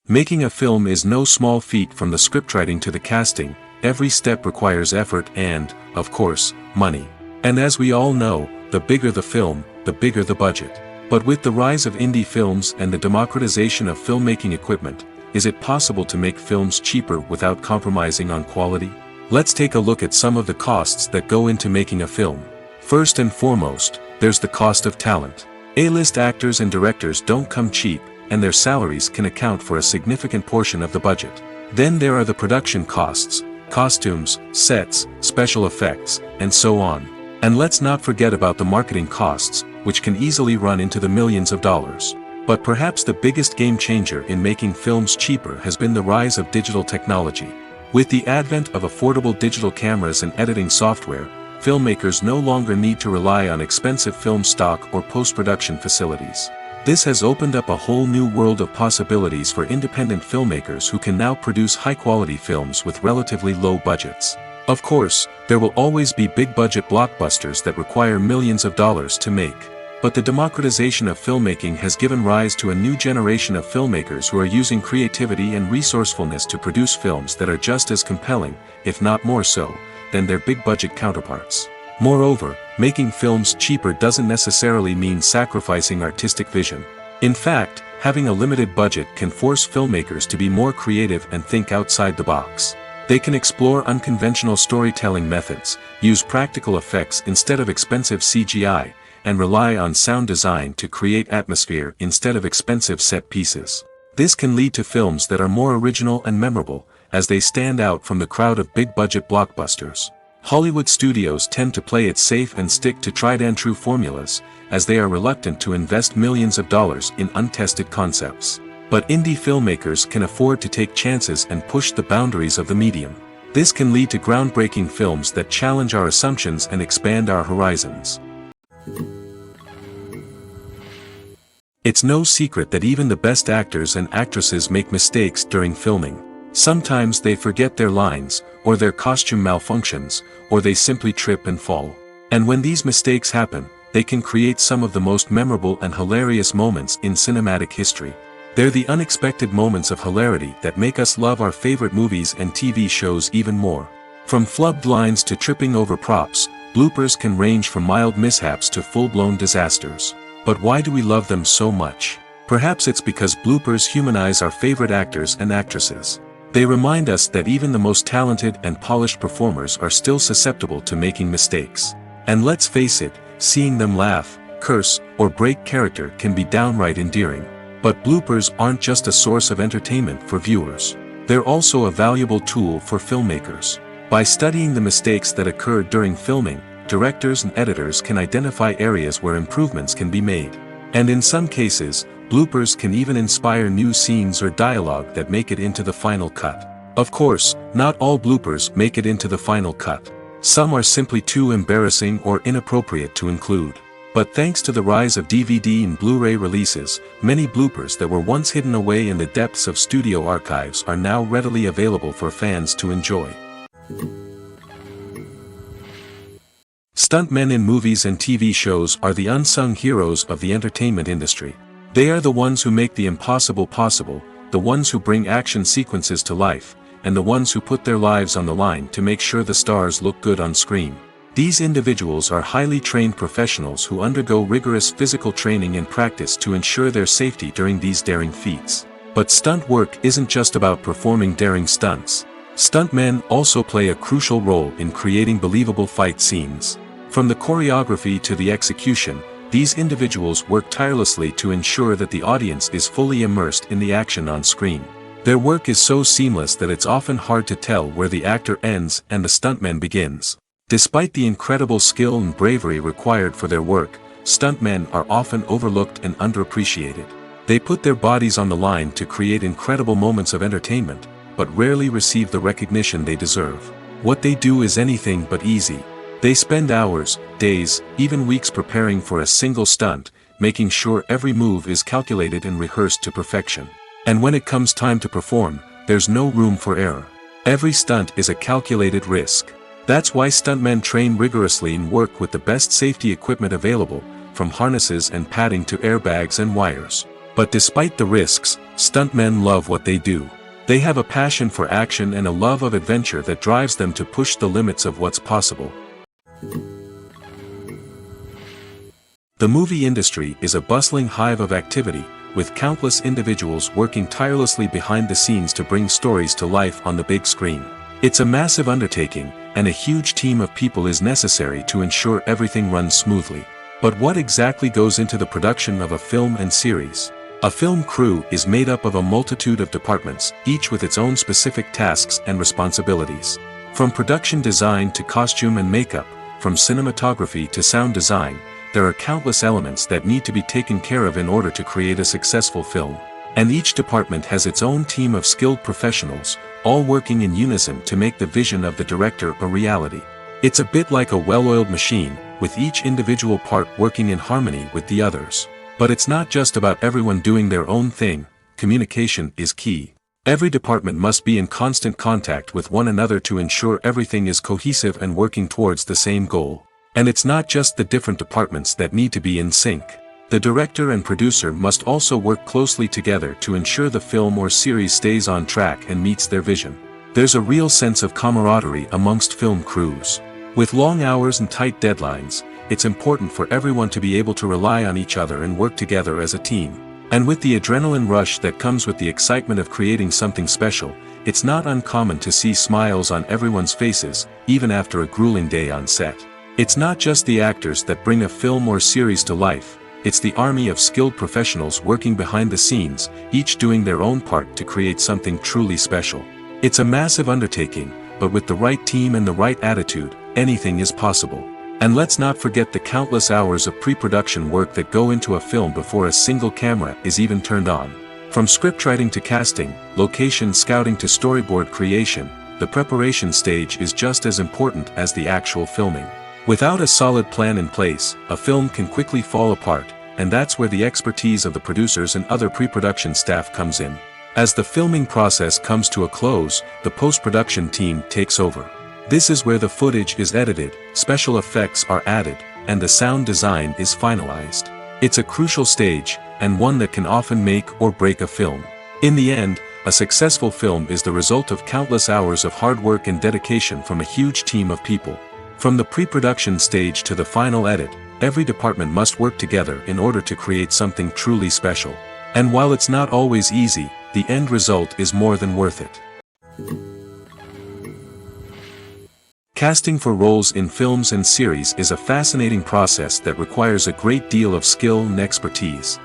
Making a film is no small feat. From the scriptwriting to the casting, every step requires effort and, of course, money. And as we all know, the bigger the film, the bigger the budget. But with the rise of indie films and the democratization of filmmaking equipment, is it possible to make films cheaper without compromising on quality? Let's take a look at some of the costs that go into making a film. First and foremost, there's the cost of talent. A-list actors and directors don't come cheap, and their salaries can account for a significant portion of the budget. Then there are the production costs, costumes, sets, special effects, and so on. And let's not forget about the marketing costs, which can easily run into the millions of dollars. But perhaps the biggest game changer in making films cheaper has been the rise of digital technology. With the advent of affordable digital cameras and editing software, filmmakers no longer need to rely on expensive film stock or post-production facilities. This has opened up a whole new world of possibilities for independent filmmakers who can now produce high-quality films with relatively low budgets. Of course, there will always be big-budget blockbusters that require millions of dollars to make. But the democratization of filmmaking has given rise to a new generation of filmmakers who are using creativity and resourcefulness to produce films that are just as compelling, if not more so, than their big-budget counterparts. Moreover, making films cheaper doesn't necessarily mean sacrificing artistic vision. In fact, having a limited budget can force filmmakers to be more creative and think outside the box. They can explore unconventional storytelling methods, use practical effects instead of expensive CGI, and rely on sound design to create atmosphere instead of expensive set pieces. This can lead to films that are more original and memorable, as they stand out from the crowd of big-budget blockbusters. Hollywood studios tend to play it safe and stick to tried-and-true formulas, as they are reluctant to invest millions of dollars in untested concepts. But indie filmmakers can afford to take chances and push the boundaries of the medium. This can lead to groundbreaking films that challenge our assumptions and expand our horizons. It's no secret that even the best actors and actresses make mistakes during filming. Sometimes they forget their lines, or their costume malfunctions, or they simply trip and fall. And when these mistakes happen, they can create some of the most memorable and hilarious moments in cinematic history. They're the unexpected moments of hilarity that make us love our favorite movies and TV shows even more. From flubbed lines to tripping over props, bloopers can range from mild mishaps to full-blown disasters. But why do we love them so much? Perhaps it's because bloopers humanize our favorite actors and actresses. They remind us that even the most talented and polished performers are still susceptible to making mistakes. And let's face it, seeing them laugh, curse, or break character can be downright endearing. But bloopers aren't just a source of entertainment for viewers. They're also a valuable tool for filmmakers. By studying the mistakes that occurred during filming, directors and editors can identify areas where improvements can be made. And in some cases, bloopers can even inspire new scenes or dialogue that make it into the final cut. Of course, not all bloopers make it into the final cut. Some are simply too embarrassing or inappropriate to include. But thanks to the rise of DVD and Blu-ray releases, many bloopers that were once hidden away in the depths of studio archives are now readily available for fans to enjoy. Stuntmen in movies and TV shows are the unsung heroes of the entertainment industry. They are the ones who make the impossible possible, the ones who bring action sequences to life, and the ones who put their lives on the line to make sure the stars look good on screen. These individuals are highly trained professionals who undergo rigorous physical training and practice to ensure their safety during these daring feats. But stunt work isn't just about performing daring stunts. Stuntmen also play a crucial role in creating believable fight scenes. From the choreography to the execution, these individuals work tirelessly to ensure that the audience is fully immersed in the action on screen. Their work is so seamless that it's often hard to tell where the actor ends and the stuntman begins. Despite the incredible skill and bravery required for their work, stuntmen are often overlooked and underappreciated. They put their bodies on the line to create incredible moments of entertainment, but rarely receive the recognition they deserve. What they do is anything but easy. They spend hours, days, even weeks preparing for a single stunt, making sure every move is calculated and rehearsed to perfection. And when it comes time to perform, there's no room for error. Every stunt is a calculated risk. That's why stuntmen train rigorously and work with the best safety equipment available, from harnesses and padding to airbags and wires. But despite the risks, stuntmen love what they do. They have a passion for action and a love of adventure that drives them to push the limits of what's possible. The movie industry is a bustling hive of activity, with countless individuals working tirelessly behind the scenes to bring stories to life on the big screen. It's a massive undertaking, and a huge team of people is necessary to ensure everything runs smoothly. But what exactly goes into the production of a film and series? A film crew is made up of a multitude of departments, each with its own specific tasks and responsibilities. From production design to costume and makeup, from cinematography to sound design, there are countless elements that need to be taken care of in order to create a successful film. And each department has its own team of skilled professionals, all working in unison to make the vision of the director a reality. It's a bit like a well-oiled machine, with each individual part working in harmony with the others. But it's not just about everyone doing their own thing. Communication is key. Every department must be in constant contact with one another to ensure everything is cohesive and working towards the same goal. And it's not just the different departments that need to be in sync. The director and producer must also work closely together to ensure the film or series stays on track and meets their vision. There's a real sense of camaraderie amongst film crews. With long hours and tight deadlines, it's important for everyone to be able to rely on each other and work together as a team. And with the adrenaline rush that comes with the excitement of creating something special, it's not uncommon to see smiles on everyone's faces, even after a grueling day on set. It's not just the actors that bring a film or series to life, it's the army of skilled professionals working behind the scenes, each doing their own part to create something truly special. It's a massive undertaking, but with the right team and the right attitude, anything is possible. And let's not forget the countless hours of pre-production work that go into a film before a single camera is even turned on. From scriptwriting to casting, location scouting to storyboard creation, the preparation stage is just as important as the actual filming. Without a solid plan in place, a film can quickly fall apart, and that's where the expertise of the producers and other pre-production staff comes in. As the filming process comes to a close, the post-production team takes over. This is where the footage is edited, special effects are added, and the sound design is finalized. It's a crucial stage, and one that can often make or break a film. In the end, a successful film is the result of countless hours of hard work and dedication from a huge team of people. From the pre-production stage to the final edit, every department must work together in order to create something truly special. And while it's not always easy, the end result is more than worth it. Casting for roles in films and series is a fascinating process that requires a great deal of skill and expertise.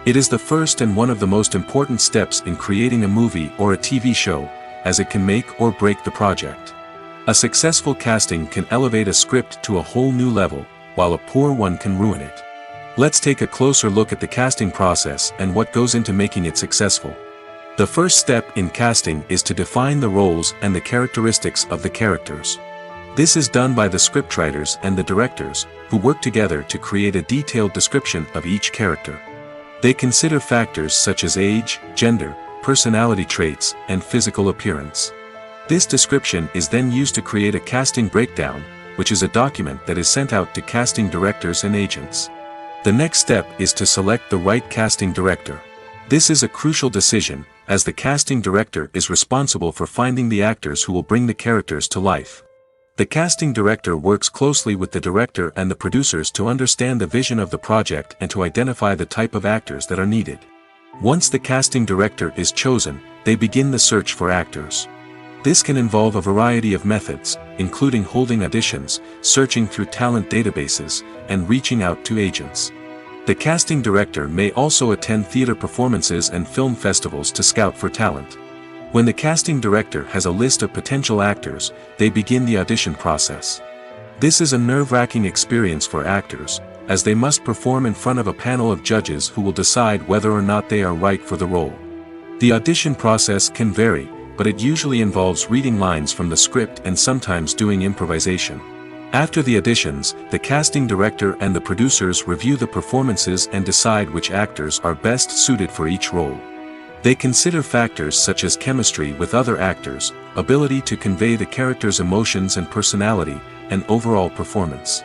It is the first and one of the most important steps in creating a movie or a TV show, as it can make or break the project. A successful casting can elevate a script to a whole new level, while a poor one can ruin it. Let's take a closer look at the casting process and what goes into making it successful. The first step in casting is to define the roles and the characteristics of the characters. This is done by the scriptwriters and the directors, who work together to create a detailed description of each character. They consider factors such as age, gender, personality traits, and physical appearance. This description is then used to create a casting breakdown, which is a document that is sent out to casting directors and agents. The next step is to select the right casting director. This is a crucial decision, as the casting director is responsible for finding the actors who will bring the characters to life. The casting director works closely with the director and the producers to understand the vision of the project and to identify the type of actors that are needed. Once the casting director is chosen, they begin the search for actors. This can involve a variety of methods, including holding auditions, searching through talent databases, and reaching out to agents. The casting director may also attend theater performances and film festivals to scout for talent. When the casting director has a list of potential actors, they begin the audition process. This is a nerve-wracking experience for actors, as they must perform in front of a panel of judges who will decide whether or not they are right for the role. The audition process can vary, but it usually involves reading lines from the script and sometimes doing improvisation. After the auditions, the casting director and the producers review the performances and decide which actors are best suited for each role. They consider factors such as chemistry with other actors, ability to convey the character's emotions and personality, and overall performance.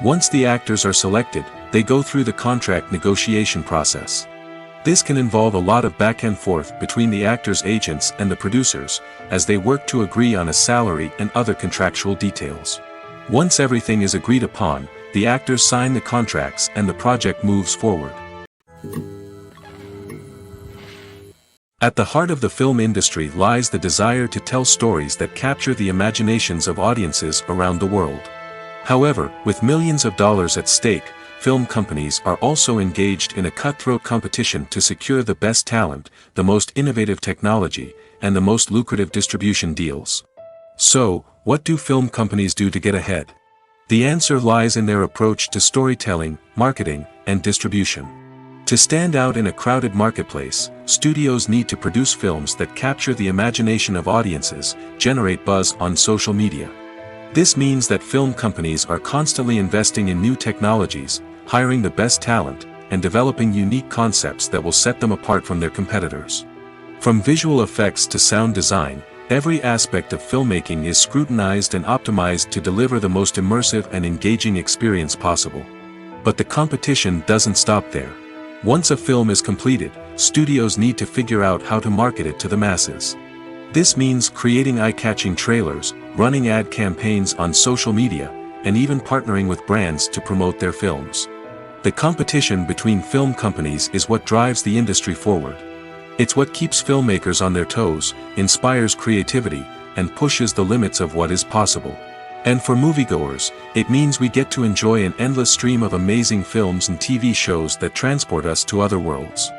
Once the actors are selected, they go through the contract negotiation process. This can involve a lot of back and forth between the actors' agents and the producers, as they work to agree on a salary and other contractual details. Once everything is agreed upon, the actors sign the contracts and the project moves forward. At the heart of the film industry lies the desire to tell stories that capture the imaginations of audiences around the world. However, with millions of dollars at stake, film companies are also engaged in a cutthroat competition to secure the best talent, the most innovative technology, and the most lucrative distribution deals. So, what do film companies do to get ahead? The answer lies in their approach to storytelling, marketing, and distribution. To stand out in a crowded marketplace, studios need to produce films that capture the imagination of audiences, generate buzz on social media. This means that film companies are constantly investing in new technologies, hiring the best talent, and developing unique concepts that will set them apart from their competitors. From visual effects to sound design, every aspect of filmmaking is scrutinized and optimized to deliver the most immersive and engaging experience possible. But the competition doesn't stop there. Once a film is completed, studios need to figure out how to market it to the masses. This means creating eye-catching trailers, running ad campaigns on social media, and even partnering with brands to promote their films. The competition between film companies is what drives the industry forward. It's what keeps filmmakers on their toes, inspires creativity, and pushes the limits of what is possible. And for moviegoers, it means we get to enjoy an endless stream of amazing films and TV shows that transport us to other worlds.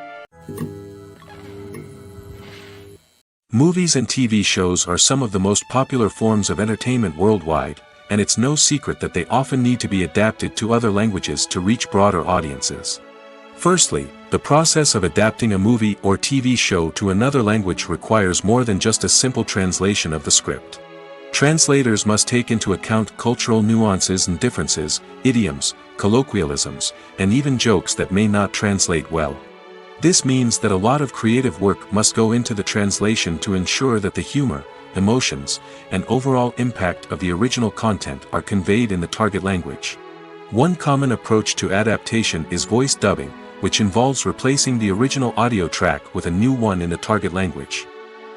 Movies and TV shows are some of the most popular forms of entertainment worldwide, and it's no secret that they often need to be adapted to other languages to reach broader audiences. Firstly, the process of adapting a movie or TV show to another language requires more than just a simple translation of the script. Translators must take into account cultural nuances and differences, idioms, colloquialisms, and even jokes that may not translate well. This means that a lot of creative work must go into the translation to ensure that the humor, emotions, and overall impact of the original content are conveyed in the target language. One common approach to adaptation is voice dubbing, which involves replacing the original audio track with a new one in the target language.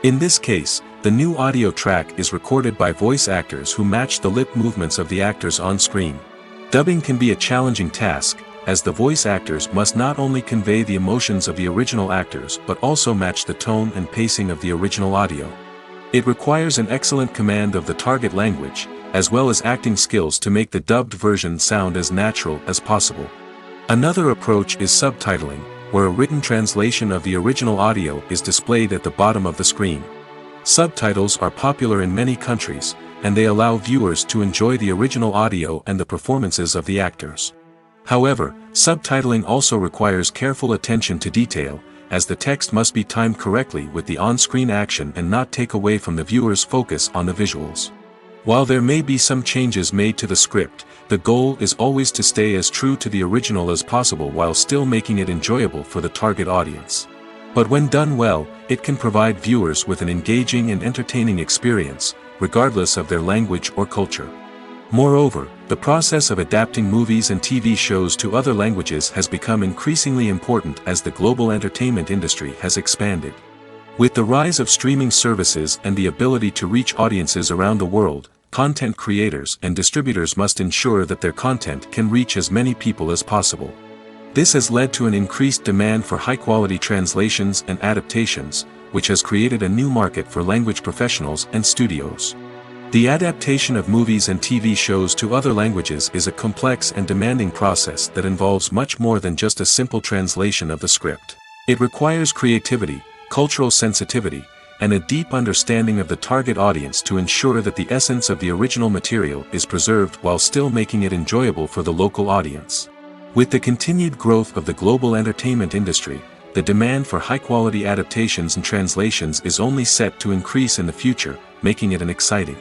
In this case, the new audio track is recorded by voice actors who match the lip movements of the actors on screen. Dubbing can be a challenging task, as the voice actors must not only convey the emotions of the original actors but also match the tone and pacing of the original audio. It requires an excellent command of the target language, as well as acting skills to make the dubbed version sound as natural as possible. Another approach is subtitling, where a written translation of the original audio is displayed at the bottom of the screen. Subtitles are popular in many countries, and they allow viewers to enjoy the original audio and the performances of the actors. However, subtitling also requires careful attention to detail, as the text must be timed correctly with the on-screen action and not take away from the viewer's focus on the visuals. While there may be some changes made to the script, the goal is always to stay as true to the original as possible while still making it enjoyable for the target audience. But when done well, it can provide viewers with an engaging and entertaining experience, regardless of their language or culture. Moreover, the process of adapting movies and TV shows to other languages has become increasingly important as the global entertainment industry has expanded. With the rise of streaming services and the ability to reach audiences around the world, content creators and distributors must ensure that their content can reach as many people as possible. This has led to an increased demand for high-quality translations and adaptations, which has created a new market for language professionals and studios. The adaptation of movies and TV shows to other languages is a complex and demanding process that involves much more than just a simple translation of the script. It requires creativity, cultural sensitivity, and a deep understanding of the target audience to ensure that the essence of the original material is preserved while still making it enjoyable for the local audience. With the continued growth of the global entertainment industry, the demand for high-quality adaptations and translations is only set to increase in the future, making it an exciting.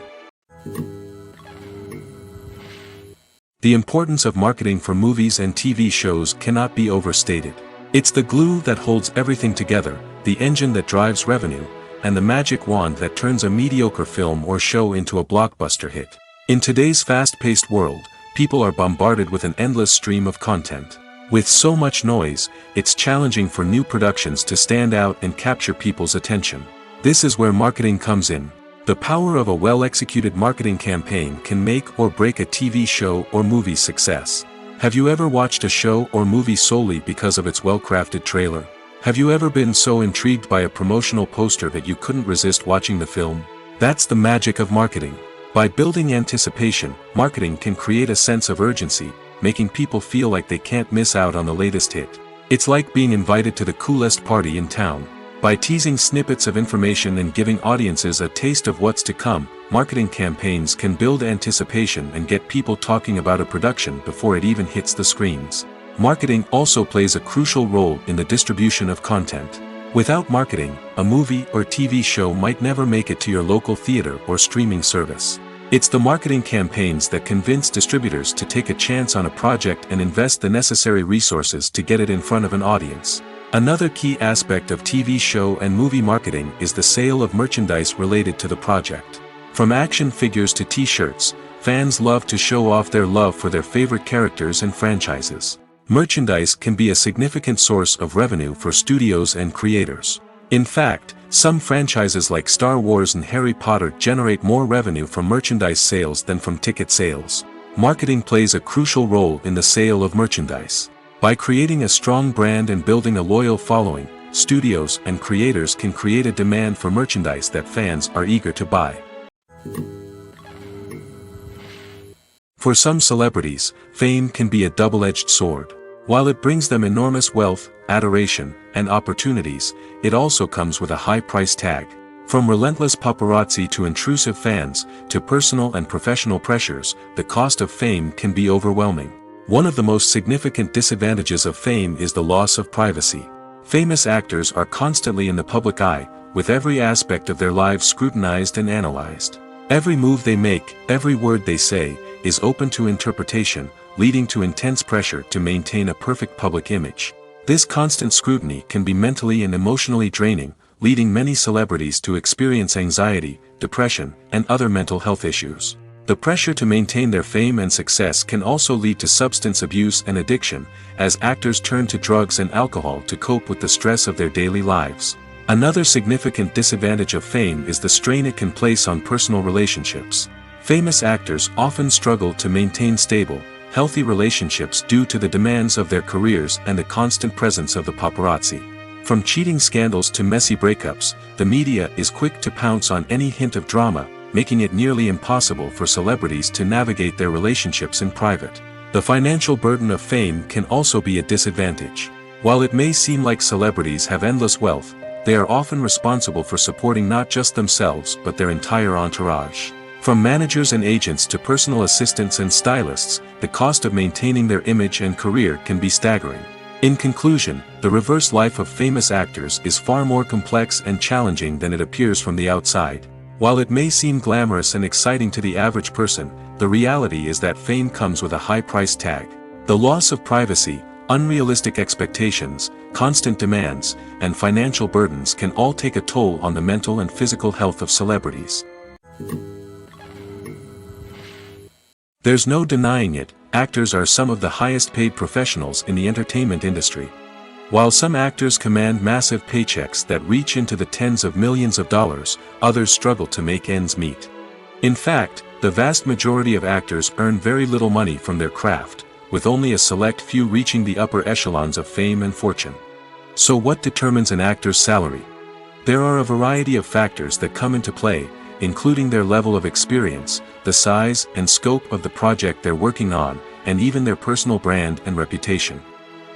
The importance of marketing for movies and TV shows cannot be overstated. It's the glue that holds everything together, the engine that drives revenue, and the magic wand that turns a mediocre film or show into a blockbuster hit. In today's fast-paced world, people are bombarded with an endless stream of content. With so much noise, it's challenging for new productions to stand out and capture people's attention. This is where marketing comes in. The power of a well-executed marketing campaign can make or break a TV show or movie's success. Have you ever watched a show or movie solely because of its well-crafted trailer? Have you ever been so intrigued by a promotional poster that you couldn't resist watching the film? That's the magic of marketing. By building anticipation, marketing can create a sense of urgency, making people feel like they can't miss out on the latest hit. It's like being invited to the coolest party in town. By teasing snippets of information and giving audiences a taste of what's to come, marketing campaigns can build anticipation and get people talking about a production before it even hits the screens. Marketing also plays a crucial role in the distribution of content. Without marketing, a movie or TV show might never make it to your local theater or streaming service. It's the marketing campaigns that convince distributors to take a chance on a project and invest the necessary resources to get it in front of an audience. Another key aspect of TV show and movie marketing is the sale of merchandise related to the project. From action figures to t-shirts, fans love to show off their love for their favorite characters and franchises. Merchandise can be a significant source of revenue for studios and creators. In fact, some franchises like Star Wars and Harry Potter generate more revenue from merchandise sales than from ticket sales. Marketing plays a crucial role in the sale of merchandise. By creating a strong brand and building a loyal following, studios and creators can create a demand for merchandise that fans are eager to buy. For some celebrities, fame can be a double-edged sword. While it brings them enormous wealth, adoration, and opportunities, it also comes with a high price tag. From relentless paparazzi to intrusive fans, to personal and professional pressures, the cost of fame can be overwhelming. One of the most significant disadvantages of fame is the loss of privacy. Famous actors are constantly in the public eye, with every aspect of their lives scrutinized and analyzed. Every move they make, every word they say, is open to interpretation, leading to intense pressure to maintain a perfect public image. This constant scrutiny can be mentally and emotionally draining, leading many celebrities to experience anxiety, depression, and other mental health issues. The pressure to maintain their fame and success can also lead to substance abuse and addiction, as actors turn to drugs and alcohol to cope with the stress of their daily lives. Another significant disadvantage of fame is the strain it can place on personal relationships. Famous actors often struggle to maintain stable, healthy relationships due to the demands of their careers and the constant presence of the paparazzi. From cheating scandals to messy breakups, the media is quick to pounce on any hint of drama, making it nearly impossible for celebrities to navigate their relationships in private. The financial burden of fame can also be a disadvantage. While it may seem like celebrities have endless wealth, they are often responsible for supporting not just themselves but their entire entourage. From managers and agents to personal assistants and stylists, the cost of maintaining their image and career can be staggering. In conclusion, the reverse life of famous actors is far more complex and challenging than it appears from the outside. While it may seem glamorous and exciting to the average person, the reality is that fame comes with a high price tag. The loss of privacy, unrealistic expectations, constant demands, and financial burdens can all take a toll on the mental and physical health of celebrities. There's no denying it, actors are some of the highest paid professionals in the entertainment industry. While some actors command massive paychecks that reach into the tens of millions of dollars, others struggle to make ends meet. In fact, the vast majority of actors earn very little money from their craft, with only a select few reaching the upper echelons of fame and fortune. So what determines an actor's salary? There are a variety of factors that come into play, including their level of experience, the size and scope of the project they're working on, and even their personal brand and reputation.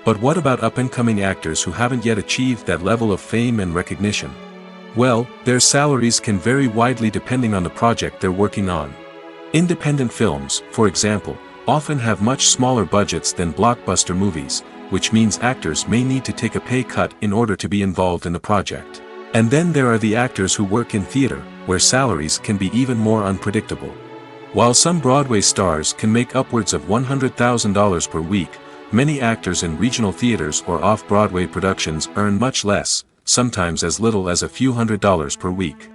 But what about up-and-coming actors who haven't yet achieved that level of fame and recognition? Well, their salaries can vary widely depending on the project they're working on. Independent films, for example, often have much smaller budgets than blockbuster movies, which means actors may need to take a pay cut in order to be involved in the project. And then there are the actors who work in theater, where salaries can be even more unpredictable. While some Broadway stars can make upwards of $100,000 per week, many actors in regional theaters or off-Broadway productions earn much less, sometimes as little as a few $100s per week.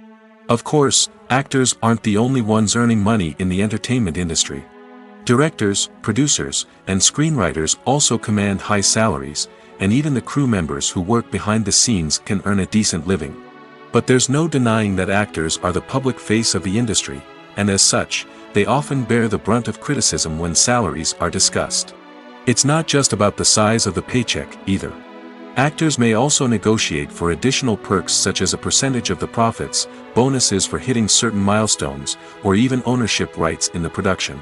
Of course, actors aren't the only ones earning money in the entertainment industry. Directors, producers, and screenwriters also command high salaries, and even the crew members who work behind the scenes can earn a decent living. But there's no denying that actors are the public face of the industry, and as such, they often bear the brunt of criticism when salaries are discussed. It's not just about the size of the paycheck, either. Actors may also negotiate for additional perks such as a percentage of the profits, bonuses for hitting certain milestones, or even ownership rights in the production.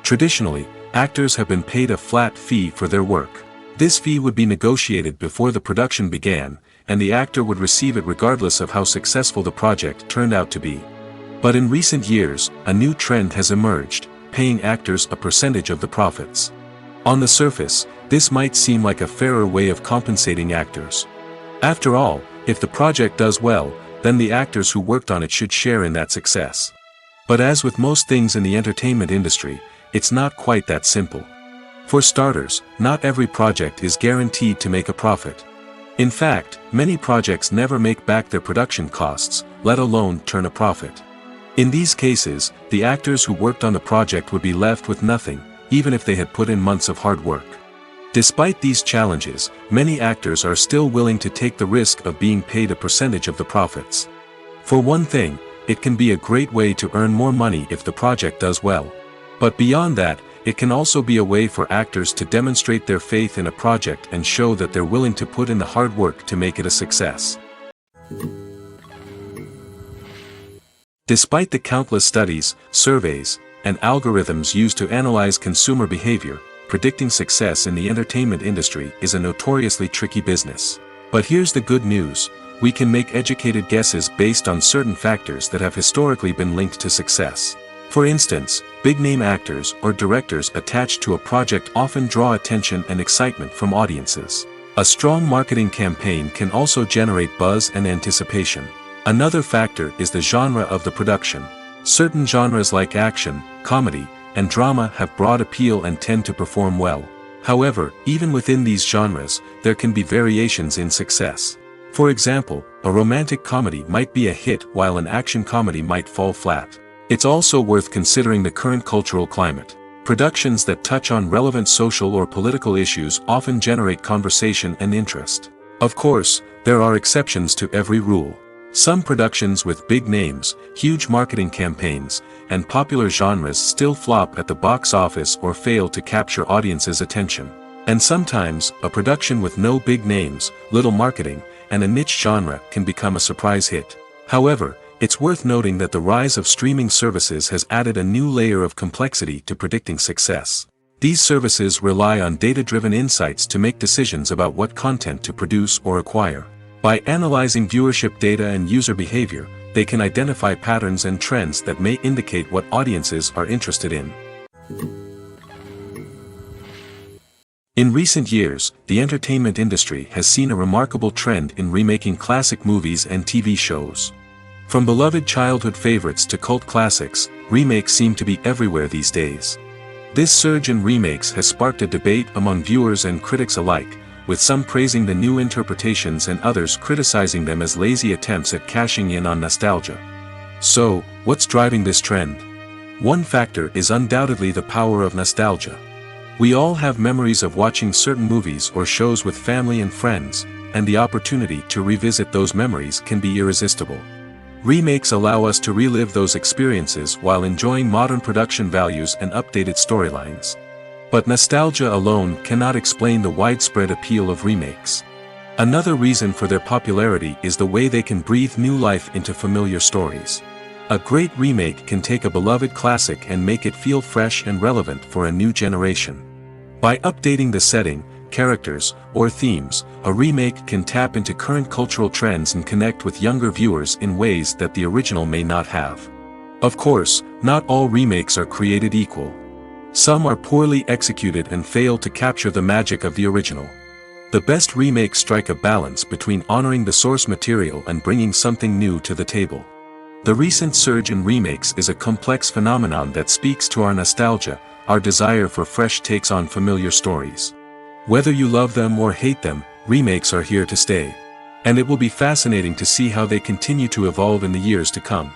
Traditionally, actors have been paid a flat fee for their work. This fee would be negotiated before the production began, and the actor would receive it regardless of how successful the project turned out to be. But in recent years, a new trend has emerged, paying actors a percentage of the profits. On the surface, this might seem like a fairer way of compensating actors. After all, if the project does well, then the actors who worked on it should share in that success. But as with most things in the entertainment industry, it's not quite that simple. For starters, not every project is guaranteed to make a profit. In fact, many projects never make back their production costs, let alone turn a profit. In these cases, the actors who worked on the project would be left with nothing, even if they had put in months of hard work. Despite these challenges, many actors are still willing to take the risk of being paid a percentage of the profits. For one thing, it can be a great way to earn more money if the project does well. But beyond that, it can also be a way for actors to demonstrate their faith in a project and show that they're willing to put in the hard work to make it a success. Despite the countless studies, surveys, and algorithms used to analyze consumer behavior, predicting success in the entertainment industry is a notoriously tricky business. But here's the good news: we can make educated guesses based on certain factors that have historically been linked to success. For instance, big-name actors or directors attached to a project often draw attention and excitement from audiences. A strong marketing campaign can also generate buzz and anticipation. Another factor is the genre of the production. Certain genres like action, comedy, and drama have broad appeal and tend to perform well. However, even within these genres, there can be variations in success. For example, a romantic comedy might be a hit while an action comedy might fall flat. It's also worth considering the current cultural climate. Productions that touch on relevant social or political issues often generate conversation and interest. Of course, there are exceptions to every rule. Some productions with big names, huge marketing campaigns, and popular genres still flop at the box office or fail to capture audiences' attention. And sometimes, a production with no big names, little marketing, and a niche genre can become a surprise hit. However, it's worth noting that the rise of streaming services has added a new layer of complexity to predicting success. These services rely on data-driven insights to make decisions about what content to produce or acquire. By analyzing viewership data and user behavior, they can identify patterns and trends that may indicate what audiences are interested in. In recent years, the entertainment industry has seen a remarkable trend in remaking classic movies and TV shows. From beloved childhood favorites to cult classics, remakes seem to be everywhere these days. This surge in remakes has sparked a debate among viewers and critics alike, with some praising the new interpretations and others criticizing them as lazy attempts at cashing in on nostalgia. So, what's driving this trend? One factor is undoubtedly the power of nostalgia. We all have memories of watching certain movies or shows with family and friends, and the opportunity to revisit those memories can be irresistible. Remakes allow us to relive those experiences while enjoying modern production values and updated storylines. But nostalgia alone cannot explain the widespread appeal of remakes. Another reason for their popularity is the way they can breathe new life into familiar stories. A great remake can take a beloved classic and make it feel fresh and relevant for a new generation. By updating the setting, characters, or themes, a remake can tap into current cultural trends and connect with younger viewers in ways that the original may not have. Of course, not all remakes are created equal. Some are poorly executed and fail to capture the magic of the original. The best remakes strike a balance between honoring the source material and bringing something new to the table. The recent surge in remakes is a complex phenomenon that speaks to our nostalgia, our desire for fresh takes on familiar stories. Whether you love them or hate them, remakes are here to stay. And it will be fascinating to see how they continue to evolve in the years to come.